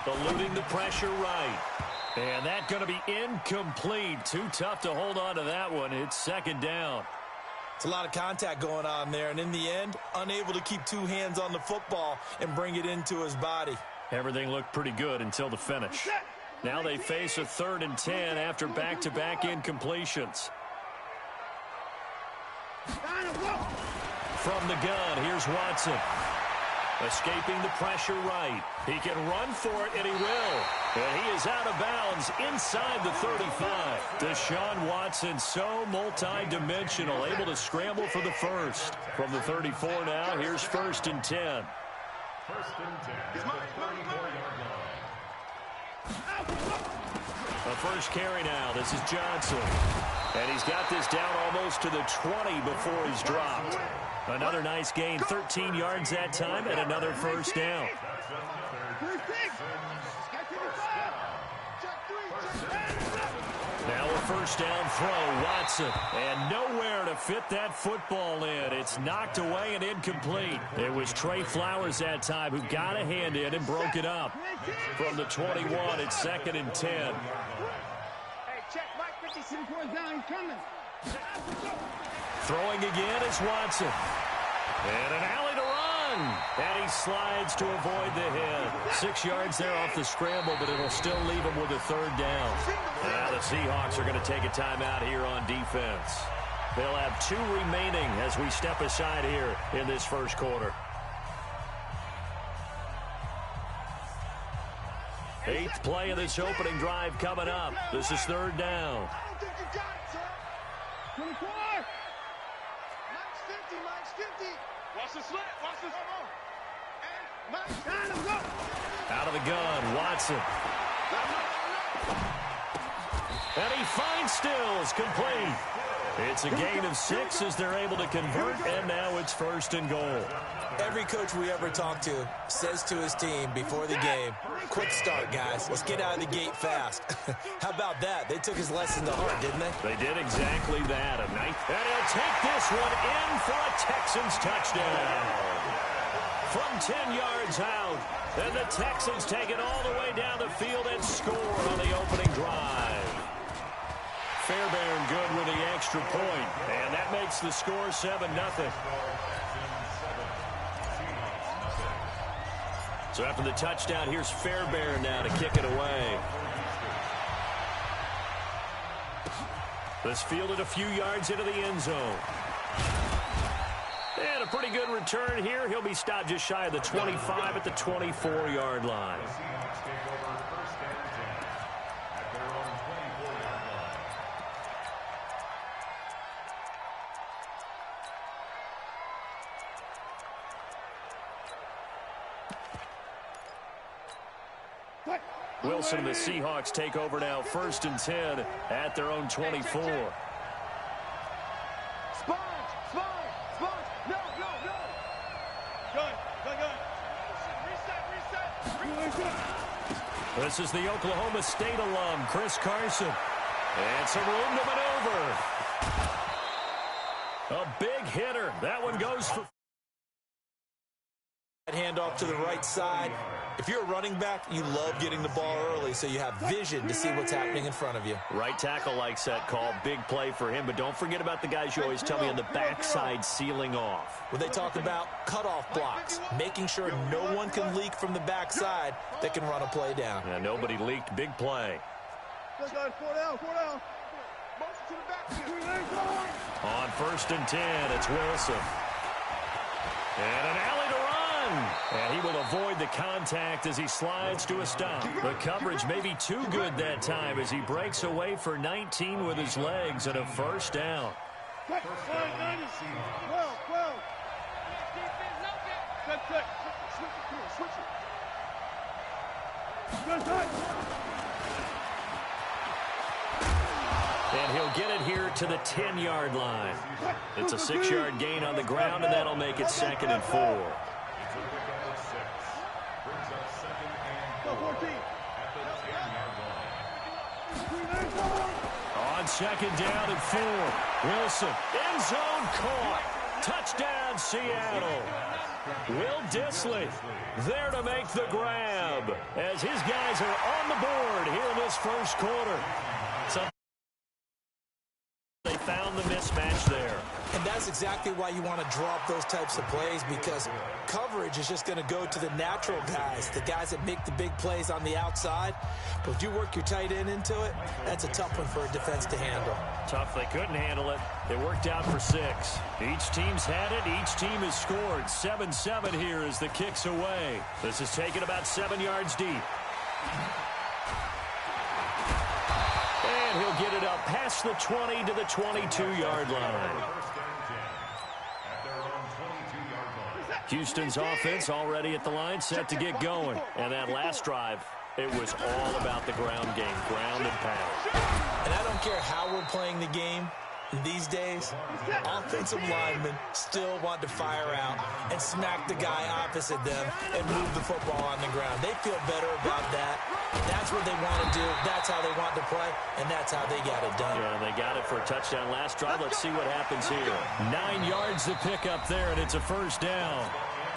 Eluding the pressure right. And that's going to be incomplete. Too tough to hold on to that one. It's 2nd down. It's a lot of contact going on there. And in the end, unable to keep 2 hands on the football and bring it into his body. Everything looked pretty good until the finish. Now they face a 3rd and 10 after back-to-back incompletions. From the gun, here's Watson. Escaping the pressure right. He can run for it, and he will. And he is out of bounds inside the 35. Deshaun Watson, so multi-dimensional, able to scramble for the first. From the 34 now, here's 1st and 10. 1st and 10 at the 34-yard line. A first carry now. This is Johnson. And he's got this down almost to the 20 before he's dropped. Another nice gain, 13 yards that time, and another first down. Now a first down throw, Watson. And nowhere to fit that football in. It's knocked away and incomplete. It was Trey Flowers that time who got a hand in and broke it up. From the 21, it's 2nd and 10. Hey, check Mike 56. Down, he's coming. Throwing again is Watson. And an alley to run. And he slides to avoid the hit. 6 yards there off the scramble, but it'll still leave him with a 3rd down. Now the Seahawks are going to take a timeout here on defense. They'll have 2 remaining as we step aside here in this first quarter. 8th play of this opening drive coming up. This is 3rd down. I don't think you got it, sir. 24. Mike's 50, Mike's 50. Watch the slant, watch the slant. And Mike's trying to go. Out of the gun, Watson. And he finds Stills, complete. It's a gain of 6 as they're able to convert, and now it's 1st and goal. Every coach we ever talk to says to his team before the game, quick start, guys. Let's get out of the gate fast. How about that? They took his lesson to heart, didn't they? They did exactly that. And he'll take this one in for a Texans touchdown. From 10 yards out, and the Texans take it all the way down the field and score on the opening drive. Fairbairn good with the extra point, and that makes the score 7-0. So after the touchdown, here's Fairbairn now to kick it away. This fielded a few yards into the end zone. And a pretty good return here. He'll be stopped just shy of the 25 at the 24-yard line. Wilson and the Seahawks take over now, 1st and 10 at their own 24. This is the Oklahoma State alum, Chris Carson. And some room to maneuver. A big hitter. That one goes for... Handoff to the right side. If you're a running back, you love getting the ball early so you have vision to see what's happening in front of you. Right tackle likes that call. Big play for him. But don't forget about the guys you always tell me on the backside sealing off. When they talk about cutoff blocks, making sure no one can leak from the backside that can run a play down. Yeah, nobody leaked. Big play. On 1st and 10, it's Wilson. And an alley to run. And he will avoid the contact as he slides to a stop. The coverage may be too good that time as he breaks away for 19 with his legs and a 1st down. And he'll get it here to the 10-yard line. It's a 6-yard gain on the ground, and that'll make it 2nd and 4. On 2nd down and 4. Wilson, end zone caught. Touchdown, Seattle. Will Dissly there to make the grab as his guys are on the board here in this 1st quarter. So they found the mismatch there. And that's exactly why you want to drop those types of plays, because coverage is just going to go to the natural guys, the guys that make the big plays on the outside. But if you work your tight end into it, that's a tough one for a defense to handle. Tough. They couldn't handle it. It worked out for 6. Each team's had it. Each team has scored. 7-7 here as the kick's away. This is taken about 7 yards deep. And he'll get it up past the 20 to the 22-yard line. Houston's offense already at the line, set to get going. And that last drive, it was all about the ground game, ground and pound. And I don't care how we're playing the game these days, offensive linemen still want to fire out and smack the guy opposite them and move the football on the ground. They feel better about that. That's what they want to do. That's how they want to play, and that's how they got it done. Yeah, they got it for a touchdown last drive. Let's see what happens here. 9 yards to pick up there, and it's a 1st down.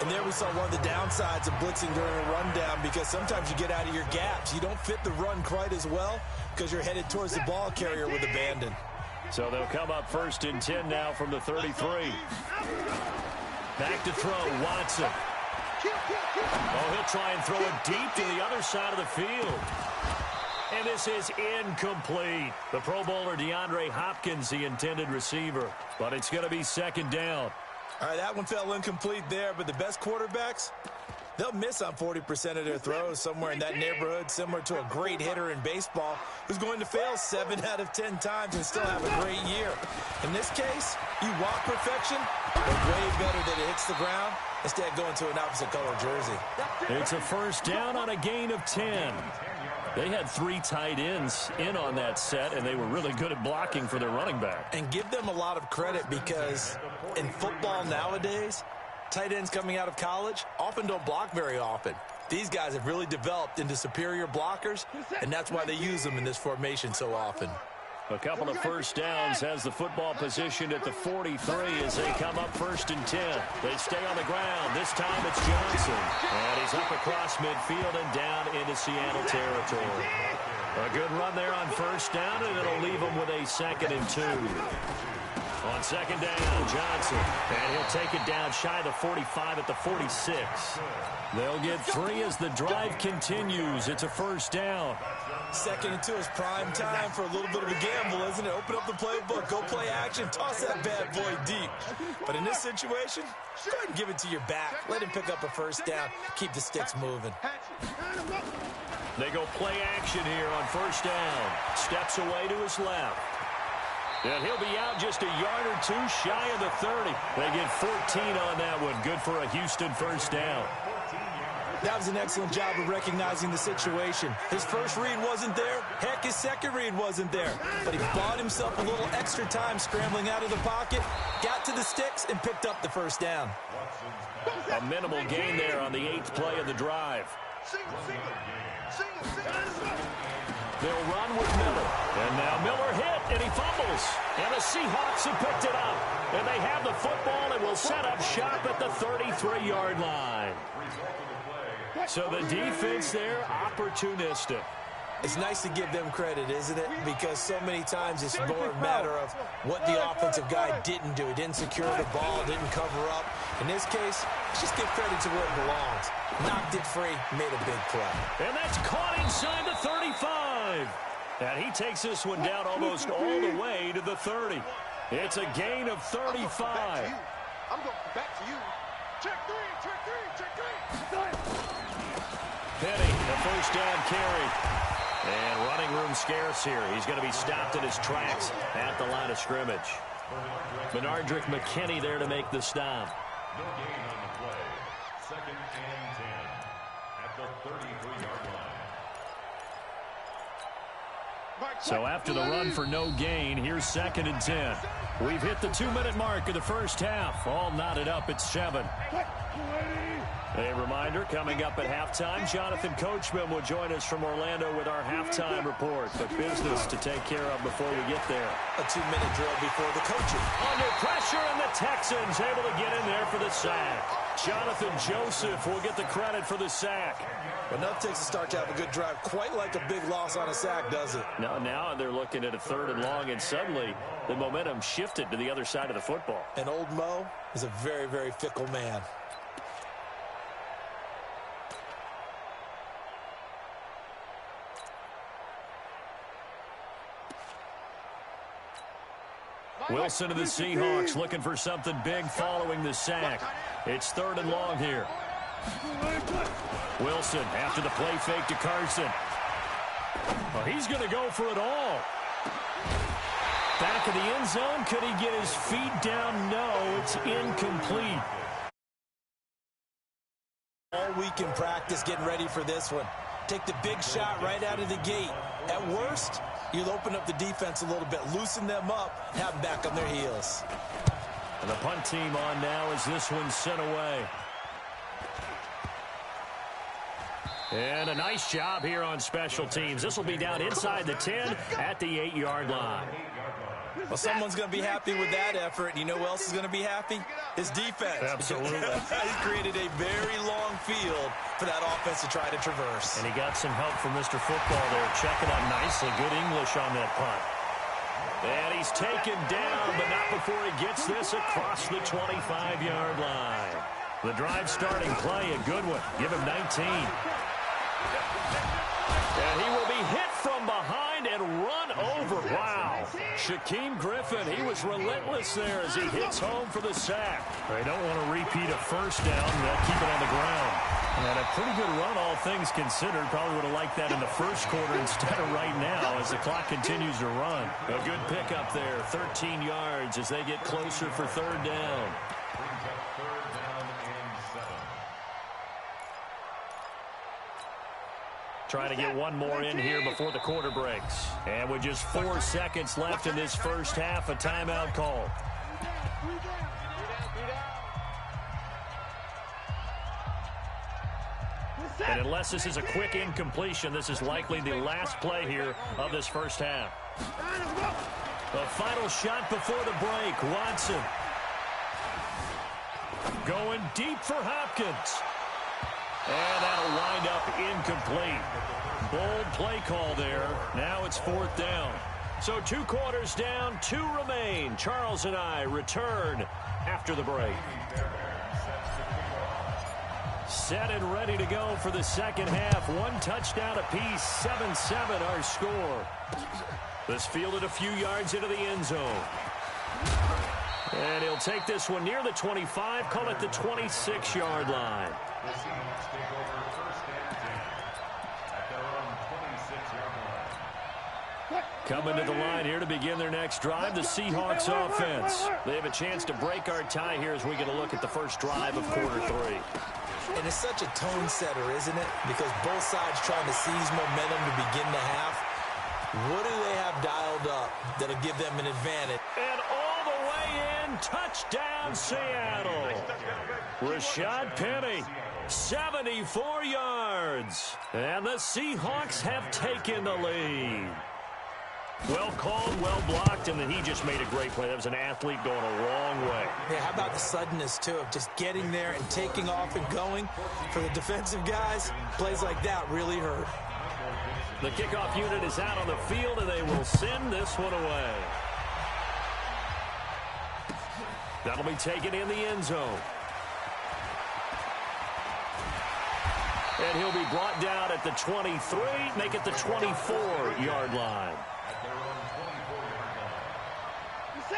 And there we saw one of the downsides of blitzing during a rundown, because sometimes you get out of your gaps. You don't fit the run quite as well because you're headed towards the ball carrier with abandon. So they'll come up 1st and 10 now from the 33. Back to throw, Watson. Oh, he'll try and throw it deep to the other side of the field. And this is incomplete. The Pro Bowler DeAndre Hopkins, the intended receiver. But it's going to be 2nd down. All right, that one fell incomplete there, but the best quarterbacks, they'll miss on 40% of their throws, somewhere in that neighborhood, similar to a great hitter in baseball who's going to fail 7 out of 10 times and still have a great year. In this case, you want perfection, but way better that it hits the ground instead of going to an opposite color jersey. It's a 1st down on a gain of 10. They had 3 tight ends in on that set, and they were really good at blocking for their running back. And give them a lot of credit because in football nowadays, tight ends coming out of college often don't block very often. These guys have really developed into superior blockers, and that's why they use them in this formation so often. A couple of first downs, has the football positioned at the 43 as they come up 1st and 10. They stay on the ground. This time it's Johnson. And he's up across midfield and down into Seattle territory. A good run there on 1st down, and it'll leave them with a 2nd and 2. On 2nd down, Johnson. And he'll take it down shy of the 45 at the 46. They'll get 3 as the drive continues. It's a 1st down. 2nd and 2 is prime time for a little bit of a gamble, isn't it? Open up the playbook, go play action, toss that bad boy deep. But in this situation, go ahead and give it to your back. Let him pick up a 1st down, keep the sticks moving. They go play action here on 1st down. Steps away to his left. And he'll be out just a yard or 2 shy of the 30. They get 14 on that one. Good for a Houston 1st down. That was an excellent job of recognizing the situation. His first read wasn't there. Heck, his second read wasn't there. But he bought himself a little extra time scrambling out of the pocket, got to the sticks, and picked up the 1st down. A minimal gain there on the 8th play of the drive. They'll run with Miller. And now Miller hit, and he fumbles. And the Seahawks have picked it up. And they have the football and will set up shop at the 33-yard line. So the defense there, opportunistic. It's nice to give them credit, isn't it? Because so many times it's more a matter of what the offensive guy didn't do. He didn't secure the ball, didn't cover up. In this case, just give credit to where it belongs. Knocked it free, made a big play. And that's caught inside the 35. And he takes this one down almost all the way to the 30. It's a gain of 35. I'm going back to you. Check 3, check 3, check 3. Penny, the 1st down carry. And running room scarce here. He's going to be stopped in his tracks at the line of scrimmage. Benardrick McKinney there to make the stop. No gain on the play. 2nd and 10 at the 33-yard line. So after the run for no gain, here's 2nd and 10. We've hit the 2-minute mark of the 1st half. All knotted up at 7. A reminder, coming up at halftime, Jonathan Coachman will join us from Orlando with our halftime report. But business to take care of before we get there. A 2-minute drill before the coaching. Under pressure, and the Texans able to get in there for the sack. Jonathan Joseph will get the credit for the sack. Enough takes a start to have a good drive. Quite like a big loss on a sack, does it? Now they're looking at a 3rd and long, and suddenly the momentum shifted to the other side of the football. And old Mo is a very, very fickle man. Wilson of the Seahawks looking for something big following the sack. It's 3rd and long here. Wilson after the play fake to Carson. Well, he's going to go for it all. Back of the end zone. Could he get his feet down? No, it's incomplete. All week in practice getting ready for this one. Take the big shot right out of the gate. At worst, you'll open up the defense a little bit, loosen them up, have them back on their heels. And the punt team on now as this one's sent away. And a nice job here on special teams. This will be down inside the 10 at the 8-yard line. Well, someone's going to be happy with that effort. And you know who else is going to be happy? His defense. Absolutely. He created a very long field for that offense to try to traverse. And he got some help from Mr. Football there, checking up nicely. Good English on that punt. And he's taken down, but not before he gets this across the 25-yard line. The drive starting play, a good one. Give him 19. And he will be hit from behind and run over. Wow. Shaquem Griffin, he was relentless there as he hits home for the sack. They don't want to repeat a 1st down. They'll keep it on the ground. And a pretty good run, all things considered. Probably would have liked that in the 1st quarter instead of right now as the clock continues to run. A good pickup there, 13 yards as they get closer for 3rd down. Brings up 3rd down and 7. trying to get one more in here before the quarter breaks. And with just 4 seconds left in this first half, a timeout call. And unless this is a quick incompletion, this is likely the last play here of this first half. The final shot before the break, Watson. Going deep for Hopkins. And that'll wind up incomplete. Bold play call there. Now it's 4th down. So 2 quarters down, 2 remain. Charles and I return after the break. Set and ready to go for the second half. 1 touchdown apiece, 7-7 our score. This fielded a few yards into the end zone. And he'll take this one near the 25, call it the 26-yard line. The Seahawks take over first and 10 at their own 26-yard line. Coming to the line here to begin their next drive, the Seahawks offense. They have a chance to break our tie here as we get a look at the first drive of quarter 3. And it's such a tone setter, isn't it? Because both sides trying to seize momentum to begin the half. What do they have dialed up that'll give them an advantage? And all the way in, touchdown Seattle. Rashad Penny, 74 yards. And the Seahawks have taken the lead. Well called, well blocked, and then he just made a great play. That was an athlete going a long way. Yeah, how about the suddenness, too, of just getting there and taking off and going? For the defensive guys, plays like that really hurt. The kickoff unit is out on the field, and they will send this one away. That'll be taken in the end zone. And he'll be brought down at the 23, make it the 24-yard line.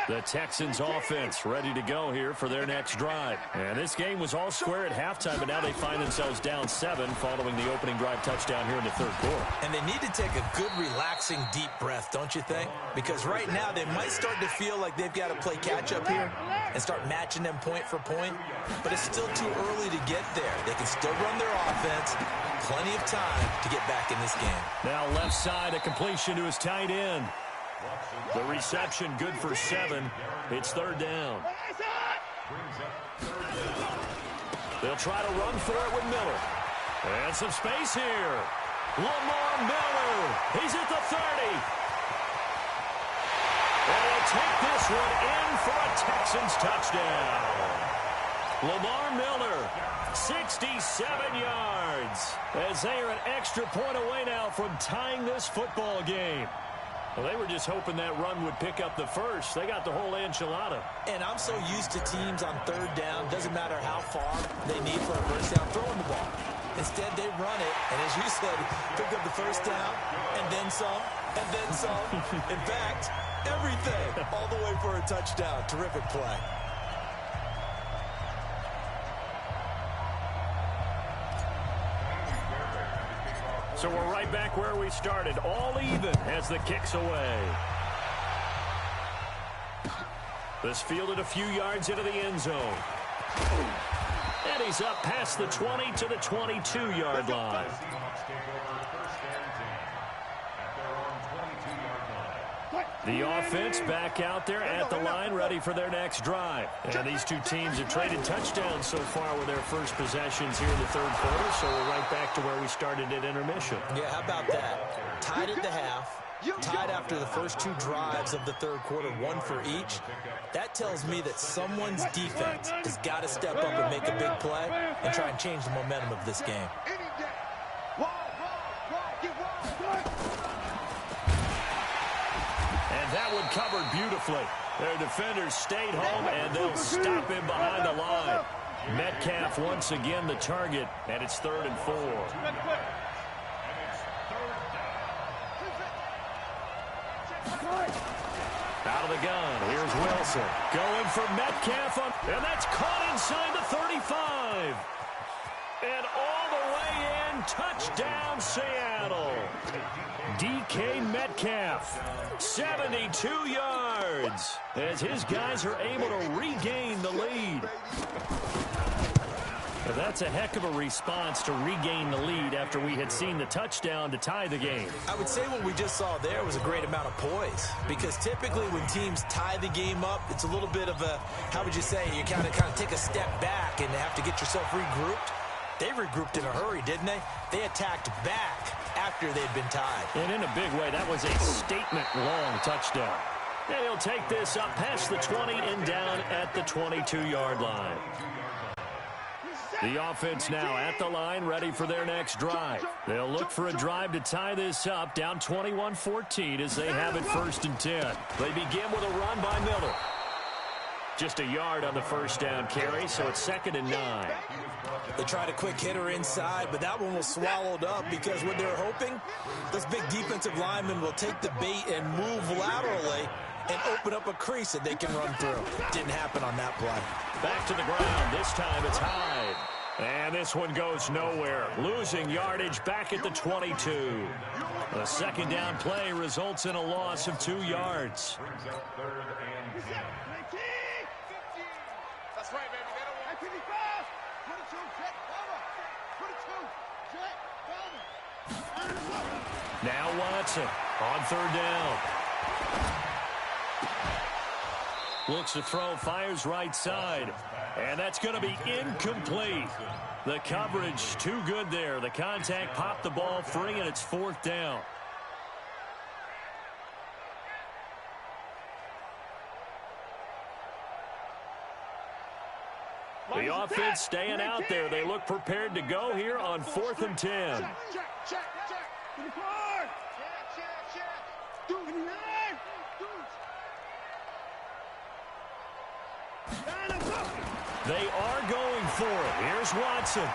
The Texans offense ready to go here for their next drive. And this game was all square at halftime, but now they find themselves down 7 following the opening drive touchdown here in the third quarter. And they need to take a good, relaxing, deep breath, don't you think? Because right now they might start to feel like they've got to play catch-up here and start matching them point for point. But it's still too early to get there. They can still run their offense. Plenty of time to get back in this game. Now left side, a completion to his tight end. The reception good for 7. It's 3rd down. They'll try to run for it with Miller. And some space here. Lamar Miller. He's at the 30. And they'll take this one in for a Texans touchdown. Lamar Miller, 67 yards. As they are an extra point away now from tying this football game. Well, they were just hoping that run would pick up the first. They got the whole enchilada. And I'm so used to teams on 3rd down, doesn't matter how far they need for a first down, throwing the ball. Instead, they run it, and as you said, pick up the first down, and then some, and then some. In fact, everything, all the way for a touchdown. Terrific play. So we're right back where we started, all even as the kick's away. This fielded a few yards into the end zone. And he's up past the 20 to the 22-yard line. The offense back out there at the line, ready for their next drive. And these two teams have traded touchdowns so far with their first possessions here in the third quarter, so we're right back to where we started at intermission. Yeah, how about that? Tied at the half, tied after the first 2 drives of the third quarter, 1 for each. That tells me that someone's defense has got to step up and make a big play and try and change the momentum of this game. That one covered beautifully. Their defenders stayed home, and they'll stop him behind the line. Metcalf once again the target, and it's 3rd and 4. Out of the gun, here's Wilson. Going for Metcalf, and that's caught inside the 35. And all the way in, touchdown Seattle. DK Metcalf, 72 yards, as his guys are able to regain the lead. Well, that's a heck of a response to regain the lead after we had seen the touchdown to tie the game. I would say what we just saw there was a great amount of poise, because typically when teams tie the game up, it's a little bit of a, how would you say, you kind of take a step back and have to get yourself regrouped. They regrouped in a hurry, didn't they? They attacked back after they'd been tied. And in a big way, that was a statement-long touchdown. And he'll take this up past the 20 and down at the 22-yard line. The offense now at the line, ready for their next drive. They'll look for a drive to tie this up, down 21-14 as they have it 1st and 10. They begin with a run by Miller. Just a yard on the first down carry, so it's 2nd and 9. They tried a quick hitter inside, but that one was swallowed up because what they're hoping, those big defensive linemen will take the bait and move laterally and open up a crease that they can run through. Didn't happen on that play. Back to the ground. This time it's Hyde. And this one goes nowhere. Losing yardage back at the 22. A 2nd down play results in a loss of 2 yards. Brings up 3rd and 10. That's right, baby. They don't want 25. 22, jet, cover. 22, jet, cover. Now Watson on 3rd down. Looks to throw, fires right side. And that's going to be incomplete. The coverage too good there. The contact popped the ball free, and it's 4th down. The offense staying out there. They look prepared to go here on 4th and 10. Check. To the car. Check. Do it. They are going for it. Here's Watson.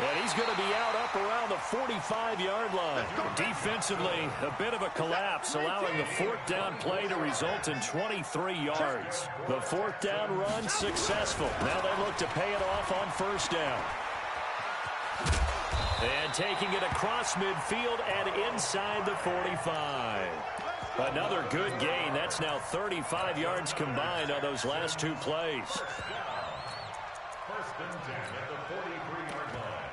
And he's going to be out up around the 45-yard line. Defensively, a bit of a collapse, allowing the 4th down play to result in 23 yards. The 4th down run successful. Now they look to pay it off on 1st down. And taking it across midfield and inside the 45. Another good gain. That's now 35 yards combined on those last 2 plays. 1st and 10 at the 43-yard line.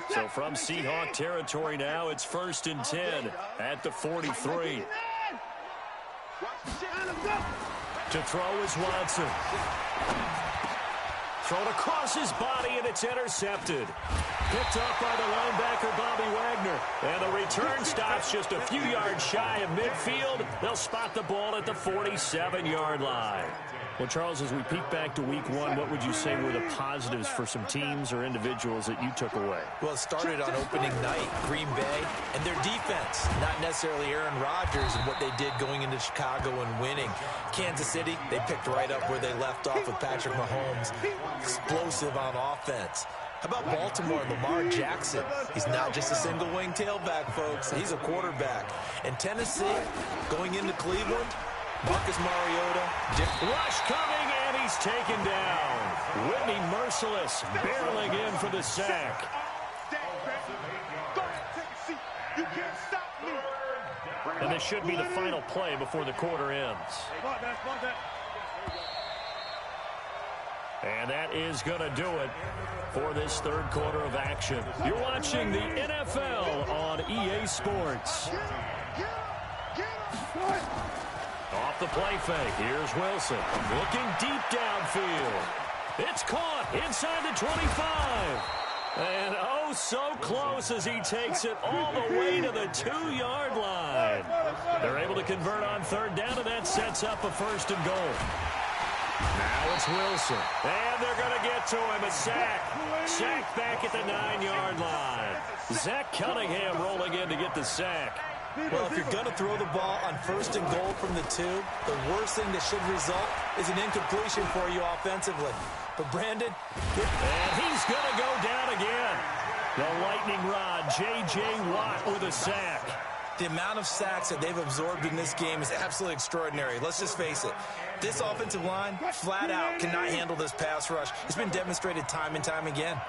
So from Seahawk territory now, it's 1st and 10 at the 43. To throw is Watson. Thrown across his body, and it's intercepted. Picked up by the linebacker, Bobby Wagner. And the return stops just a few yards shy of midfield. They'll spot the ball at the 47-yard line. Well, Charles, as we peek back to week 1, what would you say were the positives for some teams or individuals that you took away? Well, it started on opening night, Green Bay, and their defense. Not necessarily Aaron Rodgers and what they did going into Chicago and winning. Kansas City, they picked right up where they left off with Patrick Mahomes. Explosive on offense. How about Baltimore and Lamar Jackson? He's not just a single-wing tailback, folks. He's a quarterback. And Tennessee, going into Cleveland, Marcus Mariota. Rush coming, and he's taken down. Whitney Merciless barreling in for the sack. And this should be the final play before the quarter ends. And that is going to do it for this 3rd quarter of action. You're watching the NFL on EA Sports. Off the play fake. Here's Wilson. Looking deep downfield. It's caught inside the 25. And oh, so close as he takes it all the way to the 2-yard line. They're able to convert on 3rd down, and that sets up a 1st and goal. Now it's Wilson. And they're going to get to him. A sack. Sack back at the 9-yard line. Zach Cunningham rolling in to get the sack. Well, if you're going to throw the ball on 1st and goal from the 2, the worst thing that should result is an incompletion for you offensively. But Brandon, and he's going to go down again. The lightning rod, J.J. Watt with a sack. The amount of sacks that they've absorbed in this game is absolutely extraordinary. Let's just face it. This offensive line, flat out, cannot handle this pass rush. It's been demonstrated time and time again.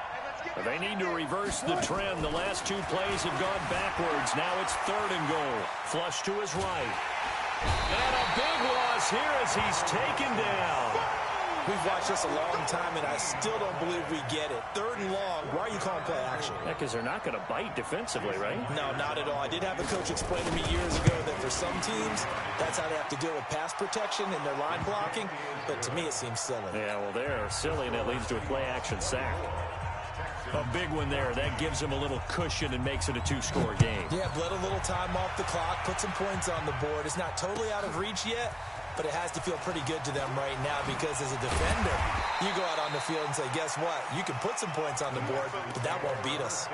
They need to reverse the trend. The last 2 plays have gone backwards. Now it's 3rd and goal. Flush to his right. And a big loss here as he's taken down. We've watched this a long time, and I still don't believe we get it. 3rd and long. Why are you calling play action? Yeah, because they're not going to bite defensively, right? No, not at all. I did have a coach explain to me years ago that for some teams, that's how they have to deal with pass protection and their line blocking. But to me, it seems silly. Yeah, well, they're silly, and it leads to a play-action sack. A big one there. That gives them a little cushion and makes it a 2-score game. Yeah, bled a little time off the clock, put some points on the board. It's not totally out of reach yet, but it has to feel pretty good to them right now because as a defender, you go out on the field and say, guess what? You can put some points on the board, but that won't beat us.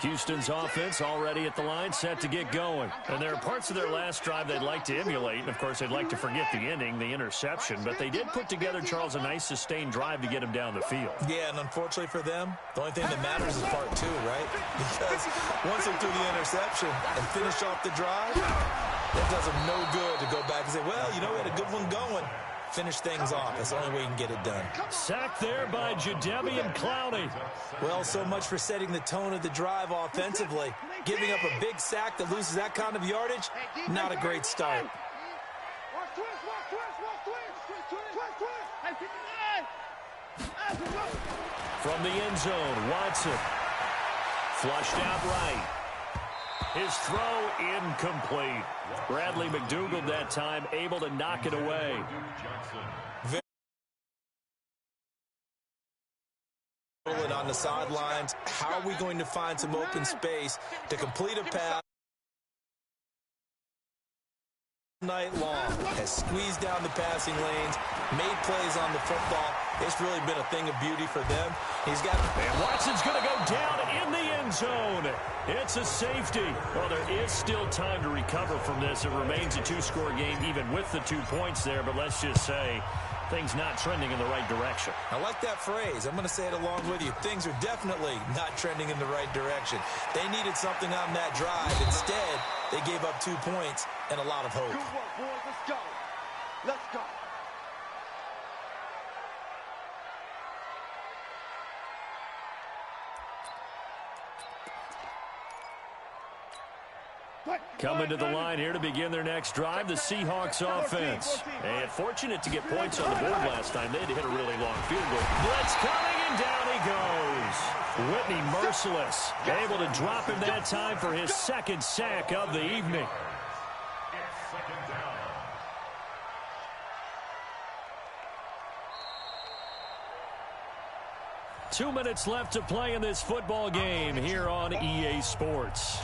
Houston's offense already at the line, set to get going. And there are parts of their last drive they'd like to emulate. And, of course, they'd like to forget the ending, the interception. But they did put together, Charles, a nice sustained drive to get him down the field. Yeah, and unfortunately for them, the only thing that matters is part 2, right? Because once they threw the interception and finished off the drive, that does them no good to go back and say, well, you know, we had a good one going. Finish things off. That's the only way you can get it done. Sacked there by Jadeveon Clowney. Well, so much for setting the tone of the drive offensively. Giving up a big sack that loses that kind of yardage, not a great start. From the end zone, Watson. Flushed out right. His throw incomplete. Bradley McDougald that time able to knock it away. On the sidelines, how are we going to find some open space to complete a pass? Night long has squeezed down the passing lanes, made plays on the football. It's really been a thing of beauty for them. He's got, and Watson's going to go down in the end zone. It's a safety. Well, there is still time to recover from this. It remains a 2-score game even with the 2 points there, but let's just say things not trending in the right direction. I like that phrase. I'm going to say it along with you. Things are definitely not trending in the right direction. They needed something on that drive. Instead, they gave up 2 points and a lot of hope. Good work, boys. Let's go. Let's go. Coming to the line here to begin their next drive, the Seahawks offense. And fortunate to get points on the board last time. They had to hit a really long field goal. Blitz coming, and down he goes. Whitney merciless. Able to drop him that time for his 2nd sack of the evening. It's 2nd down. Two minutes left to play in this football game here on EA Sports.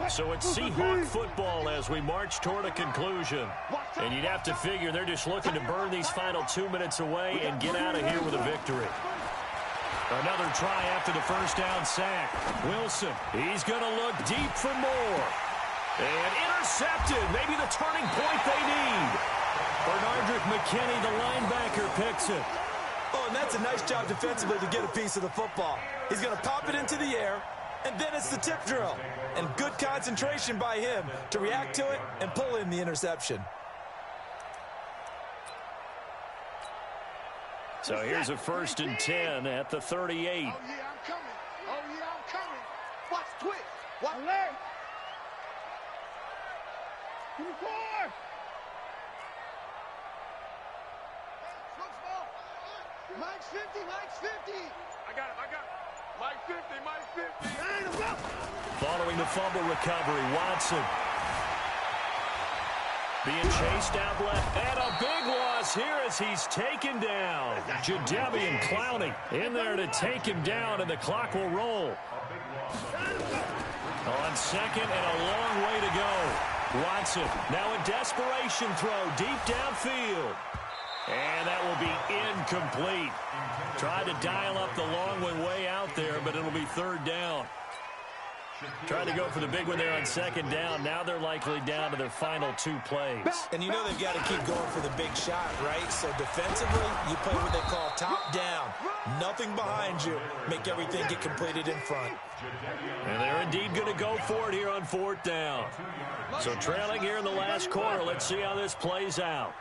So it's Seahawk football as we march toward a conclusion. And you'd have to figure they're just looking to burn these final 2 minutes away and get out of here with a victory. Another try after the first down sack. Wilson, he's going to look deep for more. And intercepted. Maybe the turning point they need. Bernardrick McKinney, the linebacker, picks it. Oh, and that's a nice job defensively to get a piece of the football. He's going to pop it into the air, and then it's the tip drill. And good concentration by him to react to it and pull in the interception. So here's a 1st and 10 at the 38. Oh, yeah, I'm coming. Oh, yeah, I'm coming. Watch twitch. Watch leg. 24. Mike's 50, Mike's 50. I got it. Mike 50, Mike 50. Following the fumble recovery, Watson. Being chased out left. And a big loss here as he's taken down. Jadeveon Clowney in there to take him down, and the clock will roll. On 2nd and a long way to go. Watson now a desperation throw deep downfield. And that will be incomplete. Tried to dial up the long one way out there, but it'll be 3rd down. Trying to go for the big one there on 2nd down. Now they're likely down to their final 2 plays. And you know they've got to keep going for the big shot, right? So defensively, you play what they call top down. Nothing behind you. Make everything get completed in front. And they're indeed going to go for it here on 4th down. So trailing here in the last quarter. Let's see how this plays out.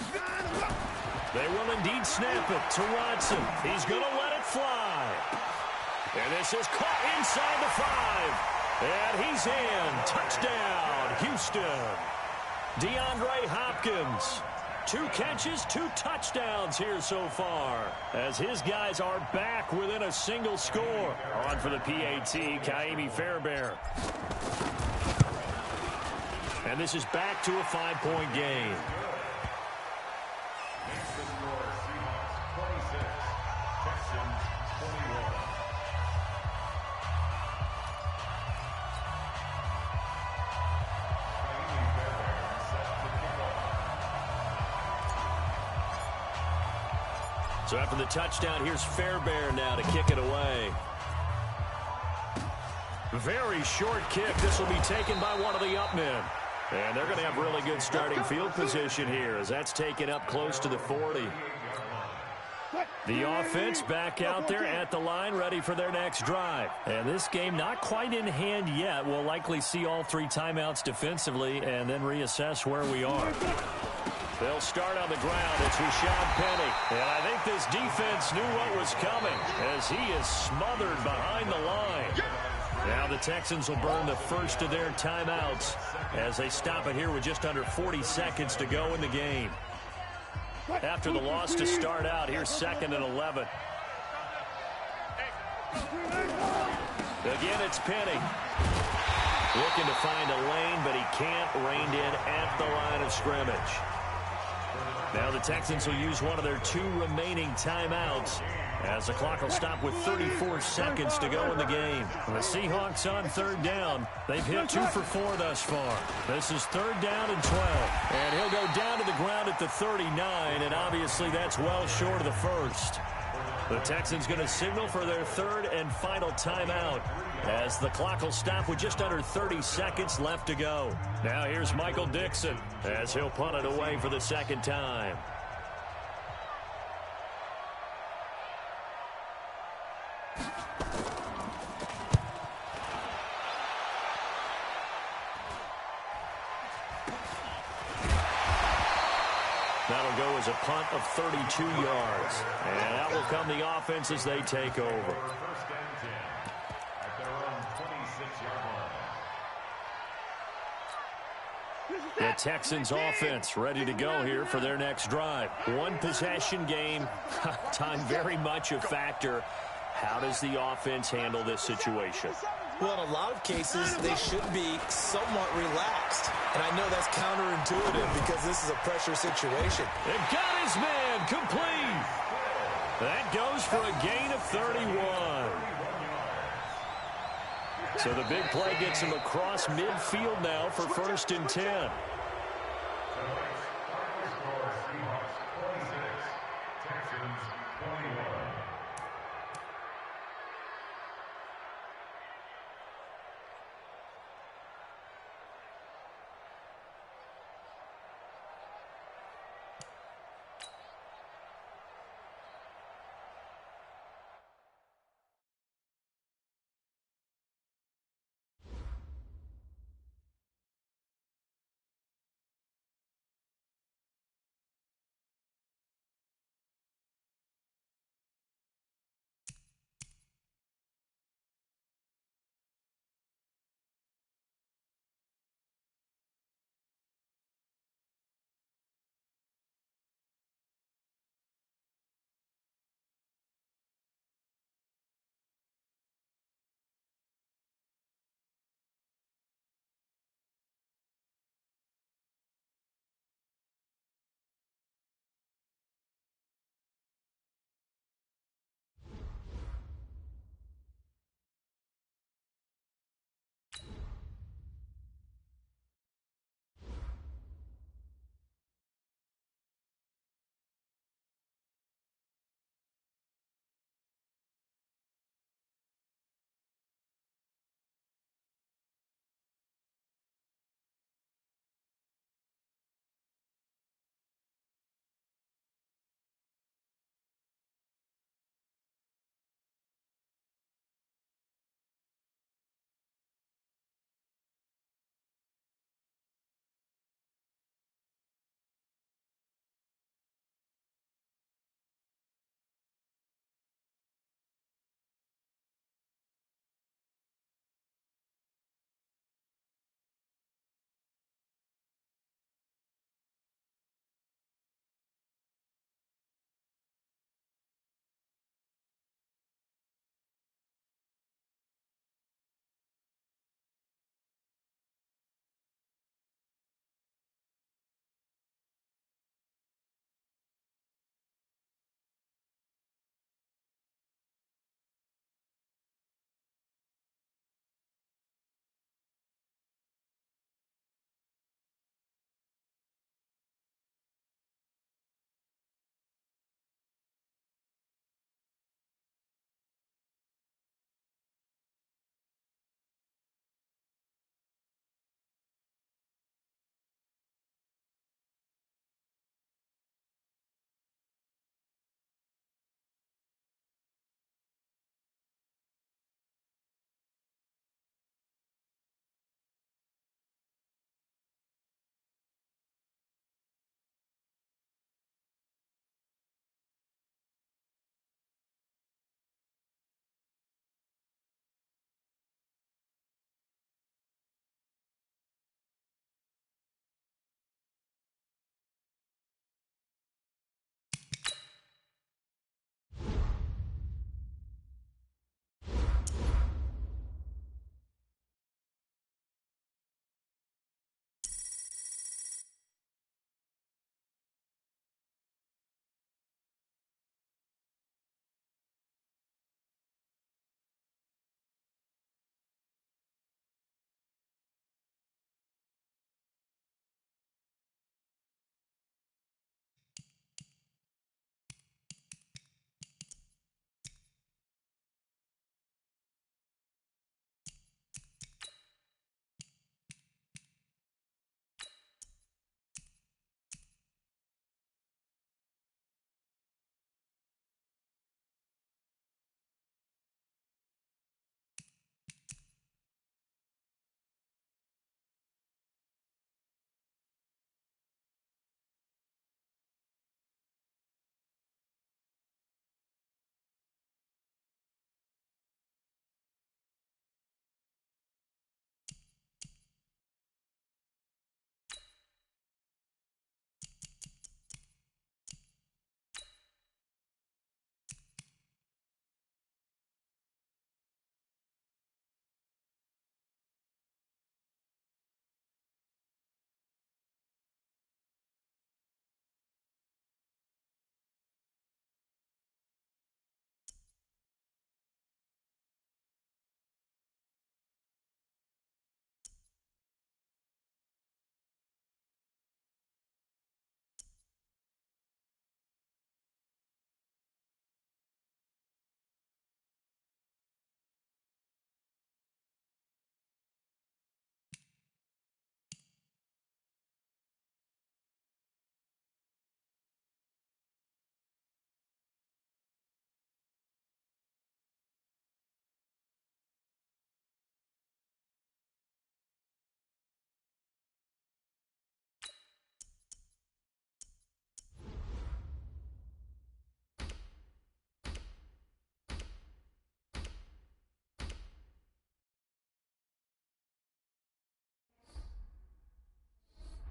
They will indeed snap it to Watson. He's going to let it fly. And this is caught inside the 5. And he's in. Touchdown, Houston. DeAndre Hopkins. 2 catches, 2 touchdowns here so far, as his guys are back within a single score. On for the PAT, Kaimi Fairbairn. And this is back to a 5-point game. So after the touchdown, here's Fairbairn now to kick it away. Very short kick. This will be taken by one of the up men. And they're going to have really good starting field position here, as that's taken up close to the 40. The offense back out there at the line, ready for their next drive. And this game not quite in hand yet. We'll likely see all 3 timeouts defensively and then reassess where we are. They'll start on the ground. It's Rashad Penny. And I think this defense knew what was coming, as he is smothered behind the line. Now the Texans will burn the first of their timeouts as they stop it here with just under 40 seconds to go in the game. After the loss to start out, here's 2nd and 11. Again, it's Penny. Looking to find a lane, but he can't. Reined in at the line of scrimmage. Now the Texans will use one of their 2 remaining timeouts, as the clock will stop with 34 seconds to go in the game. The Seahawks on 3rd down. They've hit 2 for 4 thus far. This is 3rd down and 12. And he'll go down to the ground at the 39, and obviously that's well short of the first. The Texans going to signal for their 3rd and final timeout, as the clock will stop with just under 30 seconds left to go. Now here's Michael Dixon, as he'll punt it away for the 2nd time. That'll go as a punt of 32 yards. And out will come the offense as they take over. 1st and 10 at their own 26-yard line. The Texans offense ready to go here for their next drive. 1 possession game. Time very much a factor. How does the offense handle this situation? Well, in a lot of cases, they should be somewhat relaxed. And I know that's counterintuitive because this is a pressure situation. It got his man complete. That goes for a gain of 31. So the big play gets him across midfield now for 1st and 10.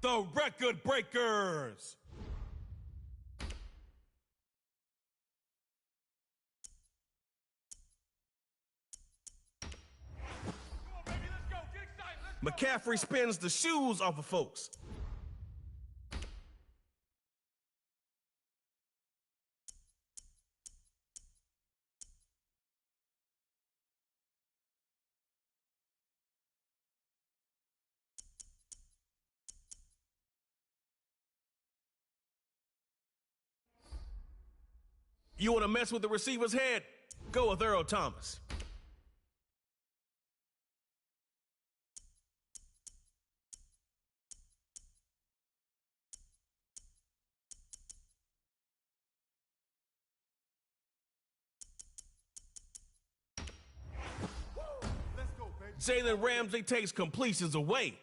the Record Breakers. McCaffrey spins the shoes off of folks. You want to mess with the receiver's head? Go with Earl Thomas. Jalen Ramsey takes completions away.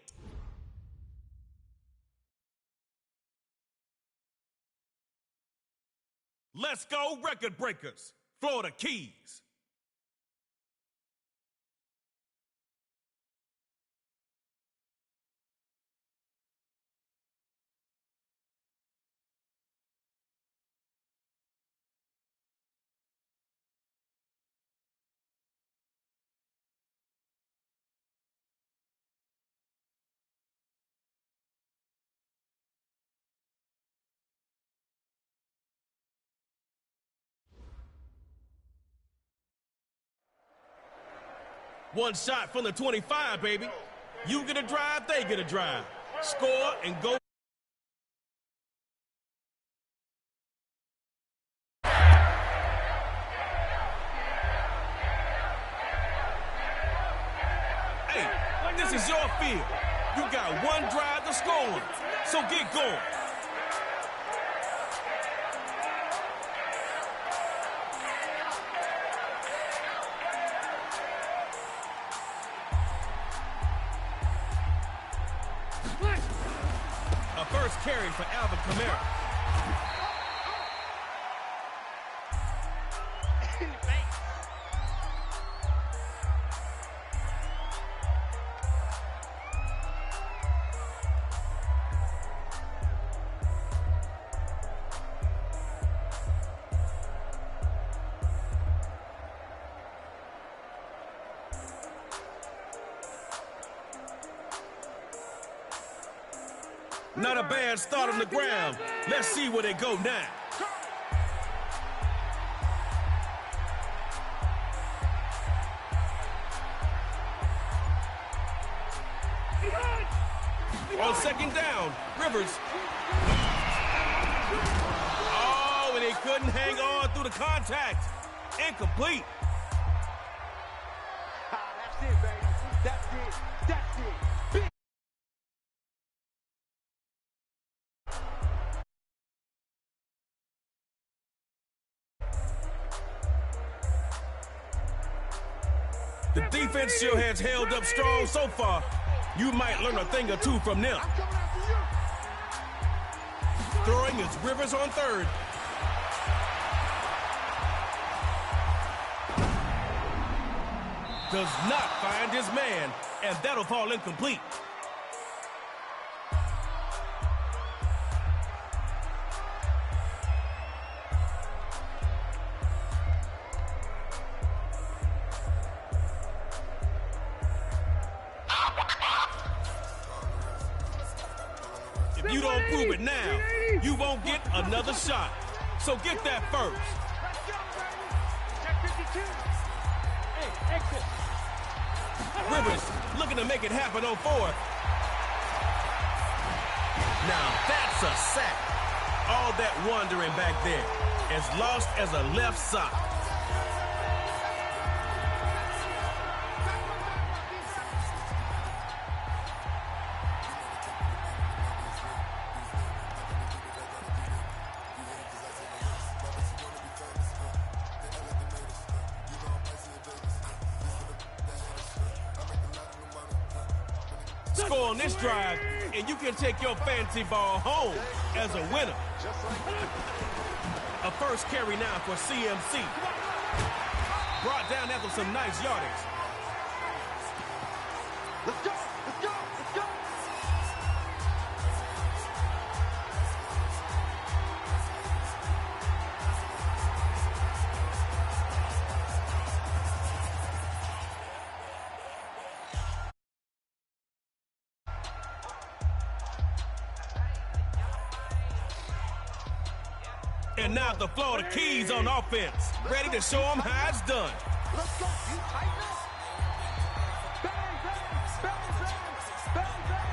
Let's go, Record Breakers. Florida Keys. One shot from the 25, baby. You get a drive, they get a drive. Score and go. Hey, this is your field. You got one drive to score, so get going. First carry for Alvin Kamara. Not a bad start on the ground. Let's see where they go now. On second down, Rivers. Oh, and he couldn't hang on through the contact. Incomplete. That's it, baby. That's it. That's it. The defense still has held up strong so far. You might learn a thing or two from them. Throwing is Rivers on third. Does not find his man, and that'll fall incomplete. If you don't prove it now, you won't get another shot. So get that first. Let's go, baby. Check 52. Hey, exit. Rivers looking to make it happen on fourth. Now that's a sack. All that wandering back there, as lost as a left sock. Score on this drive, and you can take your fancy ball home as a winner. A first carry now for CMC. Brought down after some nice yardage. Let's go. Let's go. Let's go. And now the Florida Keys on offense, ready to show them how it's done. Let's go. You tighten up. Bang, bang, bang, bang, bang, bang.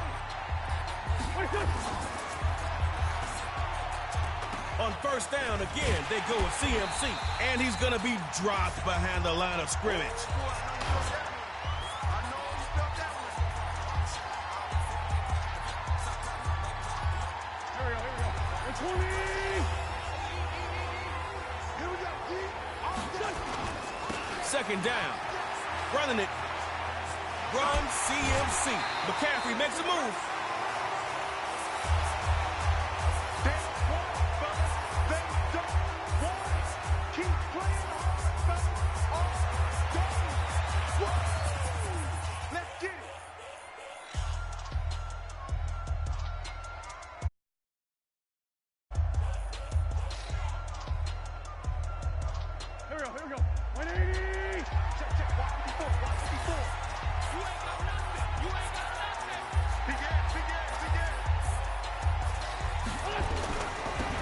On first down again, they go with CMC. And he's going to be dropped behind the line of scrimmage. Second down. Running it. Run CMC. McCaffrey makes a move.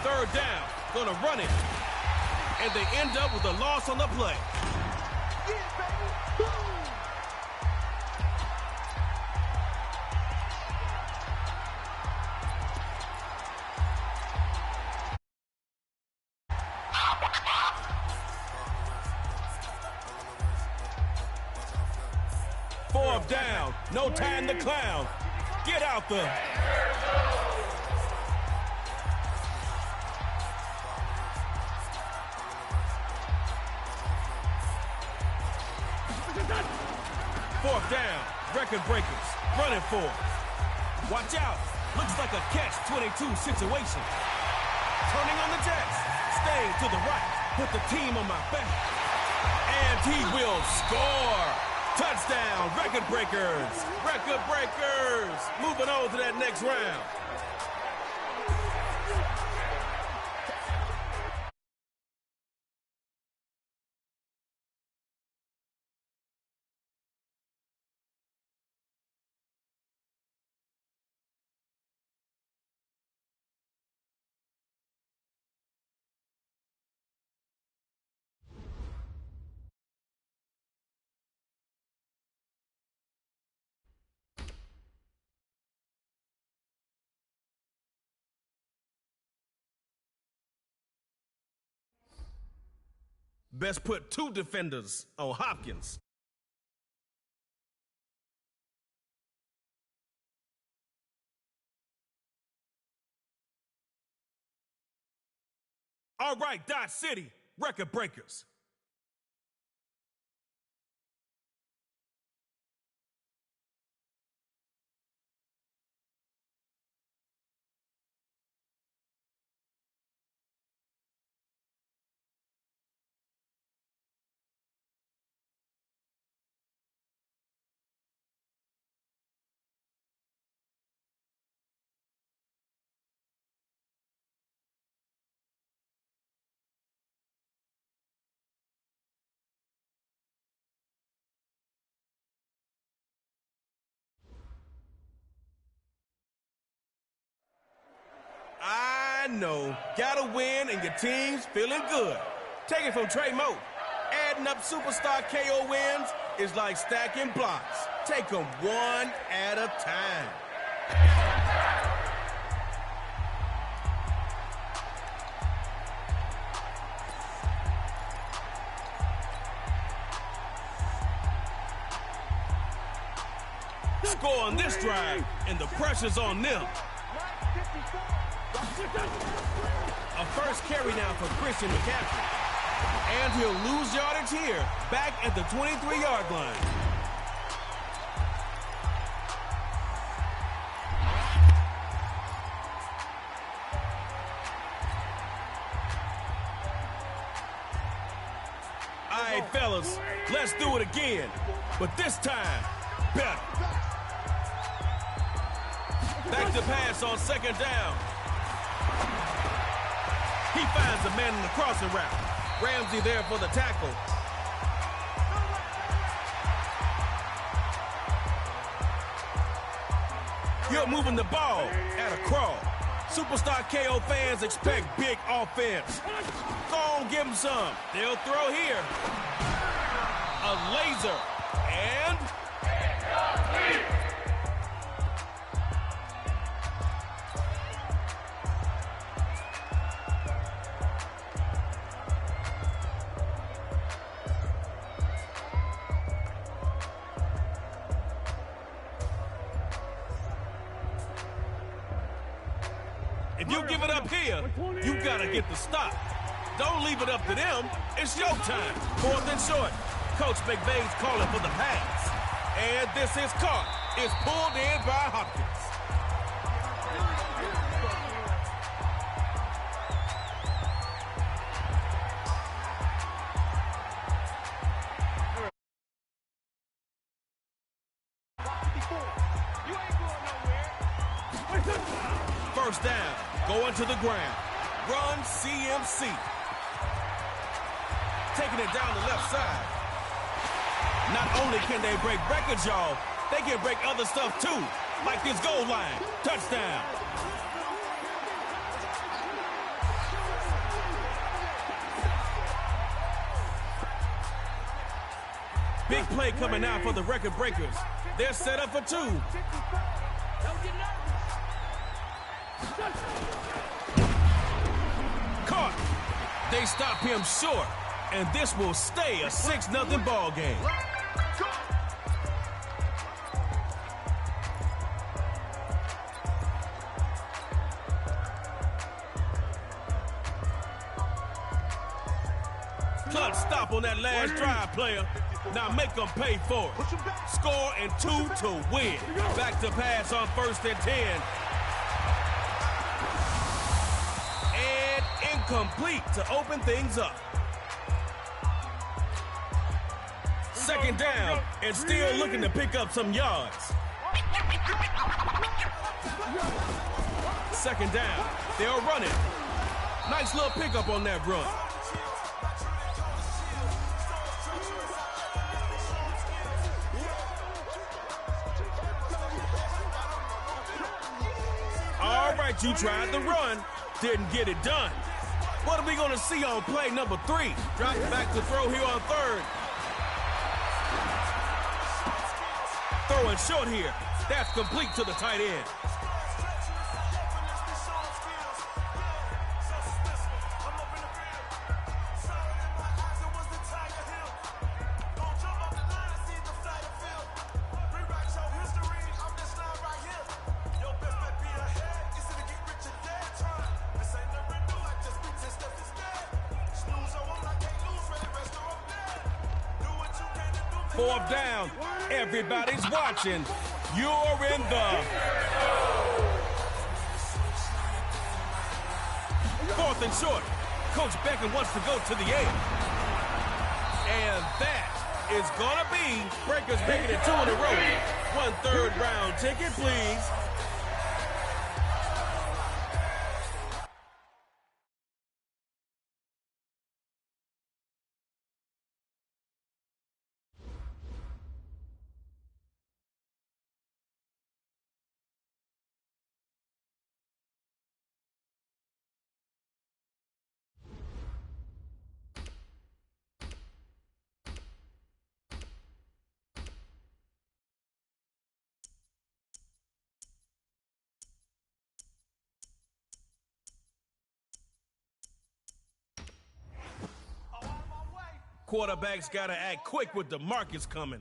Third down, gonna run it. And they end up with a loss on the play. Fourth down, no time to clown. Get out there. Fourth down, record breakers, running for it. Watch out, looks like a catch-22 situation. Turning on the jets, staying to the right, put the team on my back. And he will score. Touchdown, record breakers, record breakers. Moving on to that next round. Best put 2 defenders on Hopkins. All right, Dodge City, record breakers. I know, gotta win and your team's feeling good. Take it from Trey Moe. Adding up superstar KO wins is like stacking blocks. Take them one at a time. Score on this drive, and the pressure's on them. A first carry now for Christian McCaffrey. And he'll lose yardage here, back at the 23-yard line. All right, fellas, let's do it again. But this time, better. Back to pass on second down. He finds a man in the crossing route. Ramsey there for the tackle. You're moving the ball at a crawl. Superstar KO fans expect big offense. Go on, give them some. They'll throw here. A laser. And... If you give it up here, you gotta get the stop. Don't leave it up to them. It's your time. 4th and short. Coach McVay's calling for the pass. And this is caught. It's pulled in by Hopkins. First down, going to the ground. Run CMC. Taking it down the left side. Not only can they break records, y'all, they can break other stuff too, like this goal line. Touchdown. Big play coming out for the record breakers. They're set up for 2. Caught. They stop him short, and this will stay a 6-0 ball game. Clutch stop on that last drive, player. Now make them pay for it. Score and 2 to win. Back to pass on 1st and 10. Complete to open things up. 2nd down and still looking to pick up some yards. 2nd down. They're running. Nice little pickup on that run. All right, you tried the run. Didn't get it done. What are we going to see on play number 3? Drop back to throw here on 3rd. Throwing short here. That's complete to the tight end. Fourth down. Everybody's watching. You're in the 4th and short. Coach Beckham wants to go to the 8. And that is going to be Breakers making it 2 in a row. 1 third-round ticket, please. Quarterbacks got to act quick with the markets coming.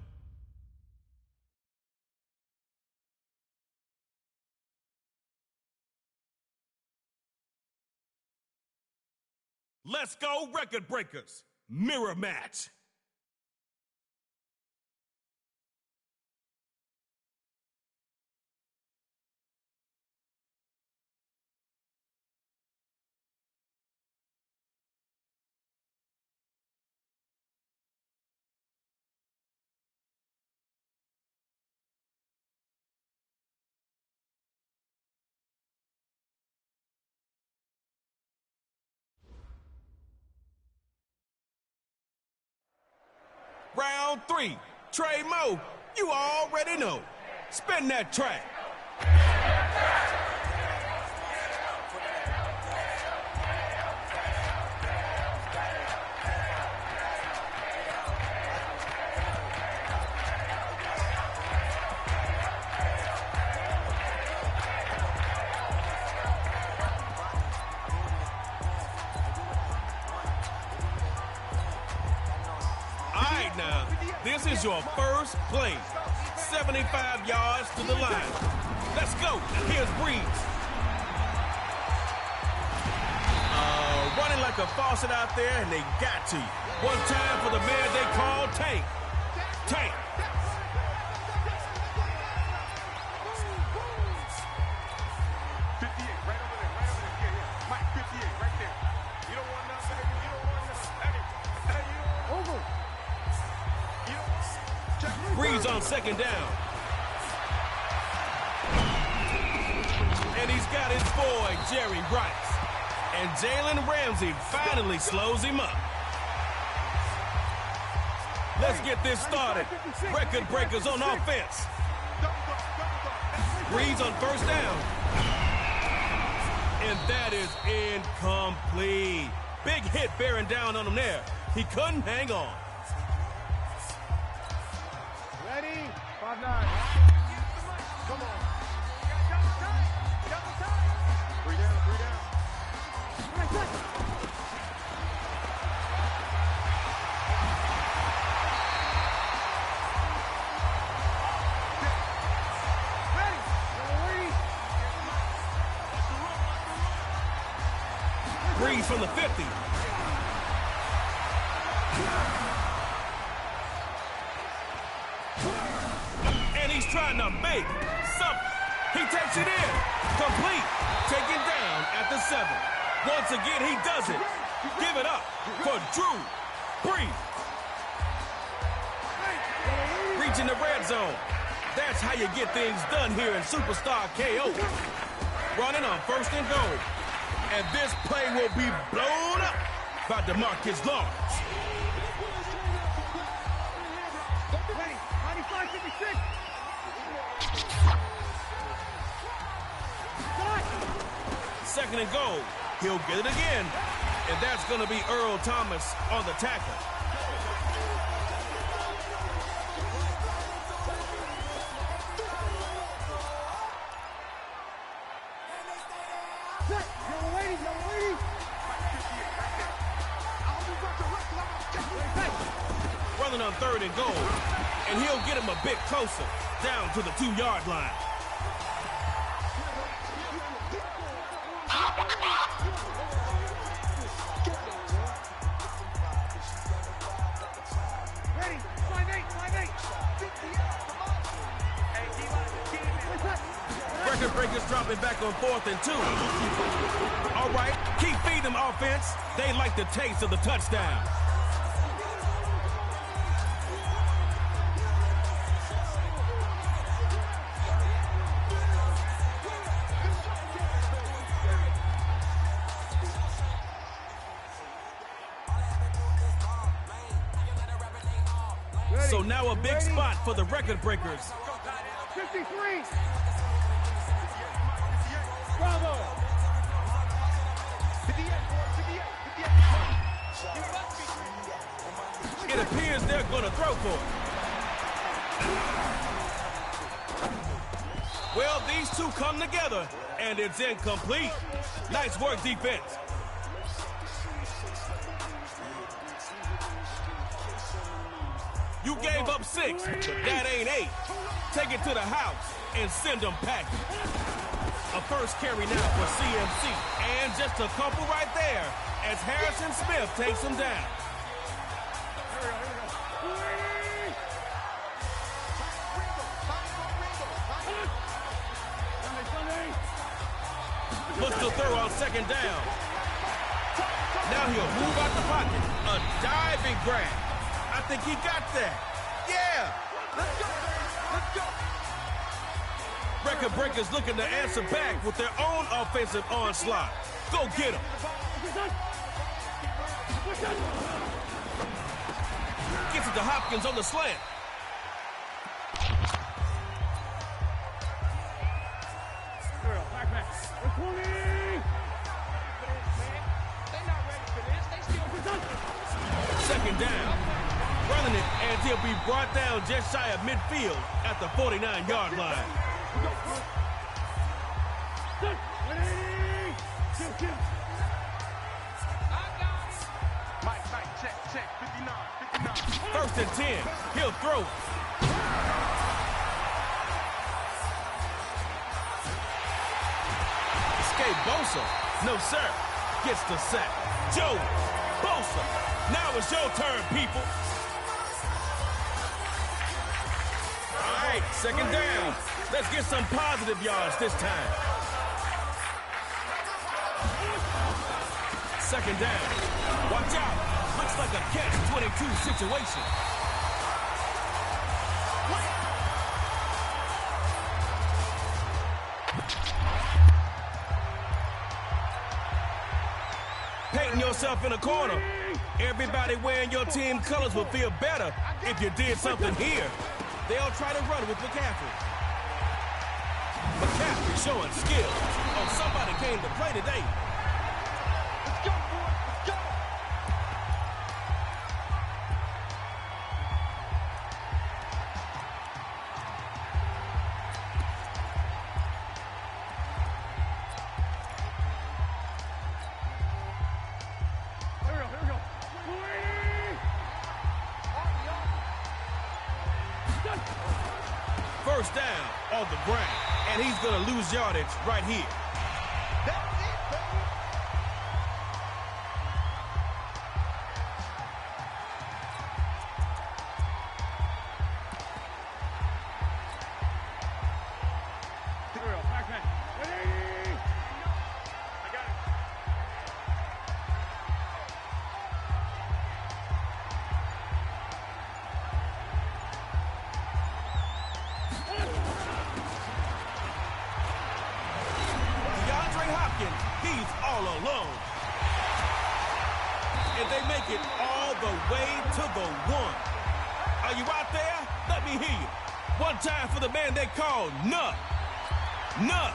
Let's go, record breakers. Mirror match. Round 3. Trey Moe, you already know. Spin that track. This is your first play. 75 yards to the line. Let's go. Here's Breeze. Running like a faucet out there, and they got to you. One time for the man they call Tank. Tank. Breeze on second down. And he's got his boy, Jerry Rice. And Jalen Ramsey finally slows him up. Let's get this started. Record breakers on offense. Breeze on first down. And that is incomplete. Big hit bearing down on him there. He couldn't hang on. Ready? 5-9. Come on. Three down. Breeze from the 50. And he's trying to make something. He takes it in. Complete. Taken down at the 7. Once again, he does it. Give it up for Drew Brees. Reaching the red zone. That's how you get things done here in Superstar KO. Running on first and goal. And this play will be blown up by DeMarcus Lawrence. Ready? 95-56. Second and goal. He'll get it again. And that's going to be Earl Thomas on the tackle. Running on third and goal. And he'll get him a bit closer, down to the 2-yard line. Ready? 5-8. Record breakers dropping back on 4th and 2. All right, keep feeding them offense. They like the taste of the touchdown. So now a big spot for the record breakers. 53. Bravo. It appears they're going to throw for it. Well, these two come together, and it's incomplete. Nice work, defense. You gave up 6. That ain't 8. Take it to the house and send them packing. A first carry now for CMC. And just a couple right there as Harrison Smith takes him down. Looks to throw on second down. Now he'll move out the pocket. A diving grab. I think he got that. Yeah. Let's go. Record breakers looking to answer back with their own offensive onslaught. Go get him. Gets it to Hopkins on the slant. Second down. Running it, and he'll be brought down just shy of midfield at the 49-yard line. Mike, check. check, 59. First and 10. He'll throw it. Escape Bosa. No, sir. Gets the sack. Joe Bosa. Now it's your turn, people. All right, second down. Let's get some positive yards this time. Second down. Watch out. Looks like a catch-22 situation. Painting yourself in a corner. Everybody wearing your team colors will feel better if you did something here. They'll try to run with McCaffrey. McCaffrey showing skill. Oh, somebody came to play today. Let's go, boys, let's go. Here we go. First down on the ground, and he's going to lose yardage right here. That's it, baby. Here we go. Back man. Ready? I got it. He's all alone. And they make it all the way to the one. Are you out there? Let me hear you. One time for the man they call Nut. Nut.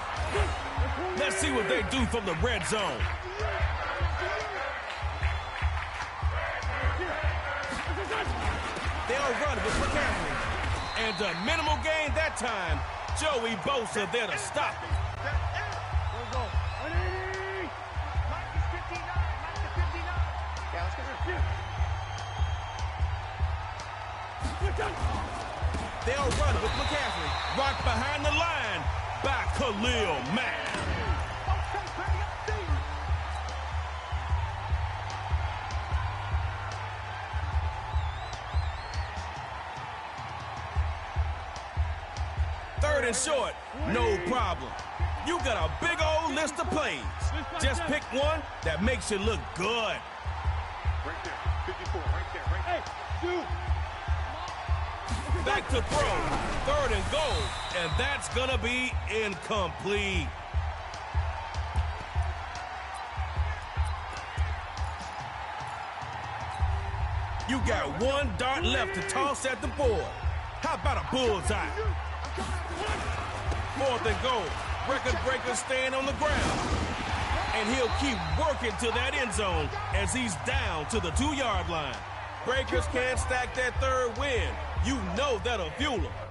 Let's see what they do from the red zone. They'll run with McCaffrey. And a minimal gain that time. Joey Bosa there to stop it. They'll run with McCaffrey. Right behind the line by Khalil Mack. Third and short, no problem. You got a big old list of plays. Just pick one that makes you look good. Right there, 54, right there, right there. Hey, dude. Back to throw. Third and goal. And that's going to be incomplete. You got one dart left to toss at the board. How about a bullseye? Fourth and goal. Record breaker staying on the ground. And he'll keep working to that end zone as he's down to the 2-yard line. Breakers can't stack that third win. You know that'll fuel him.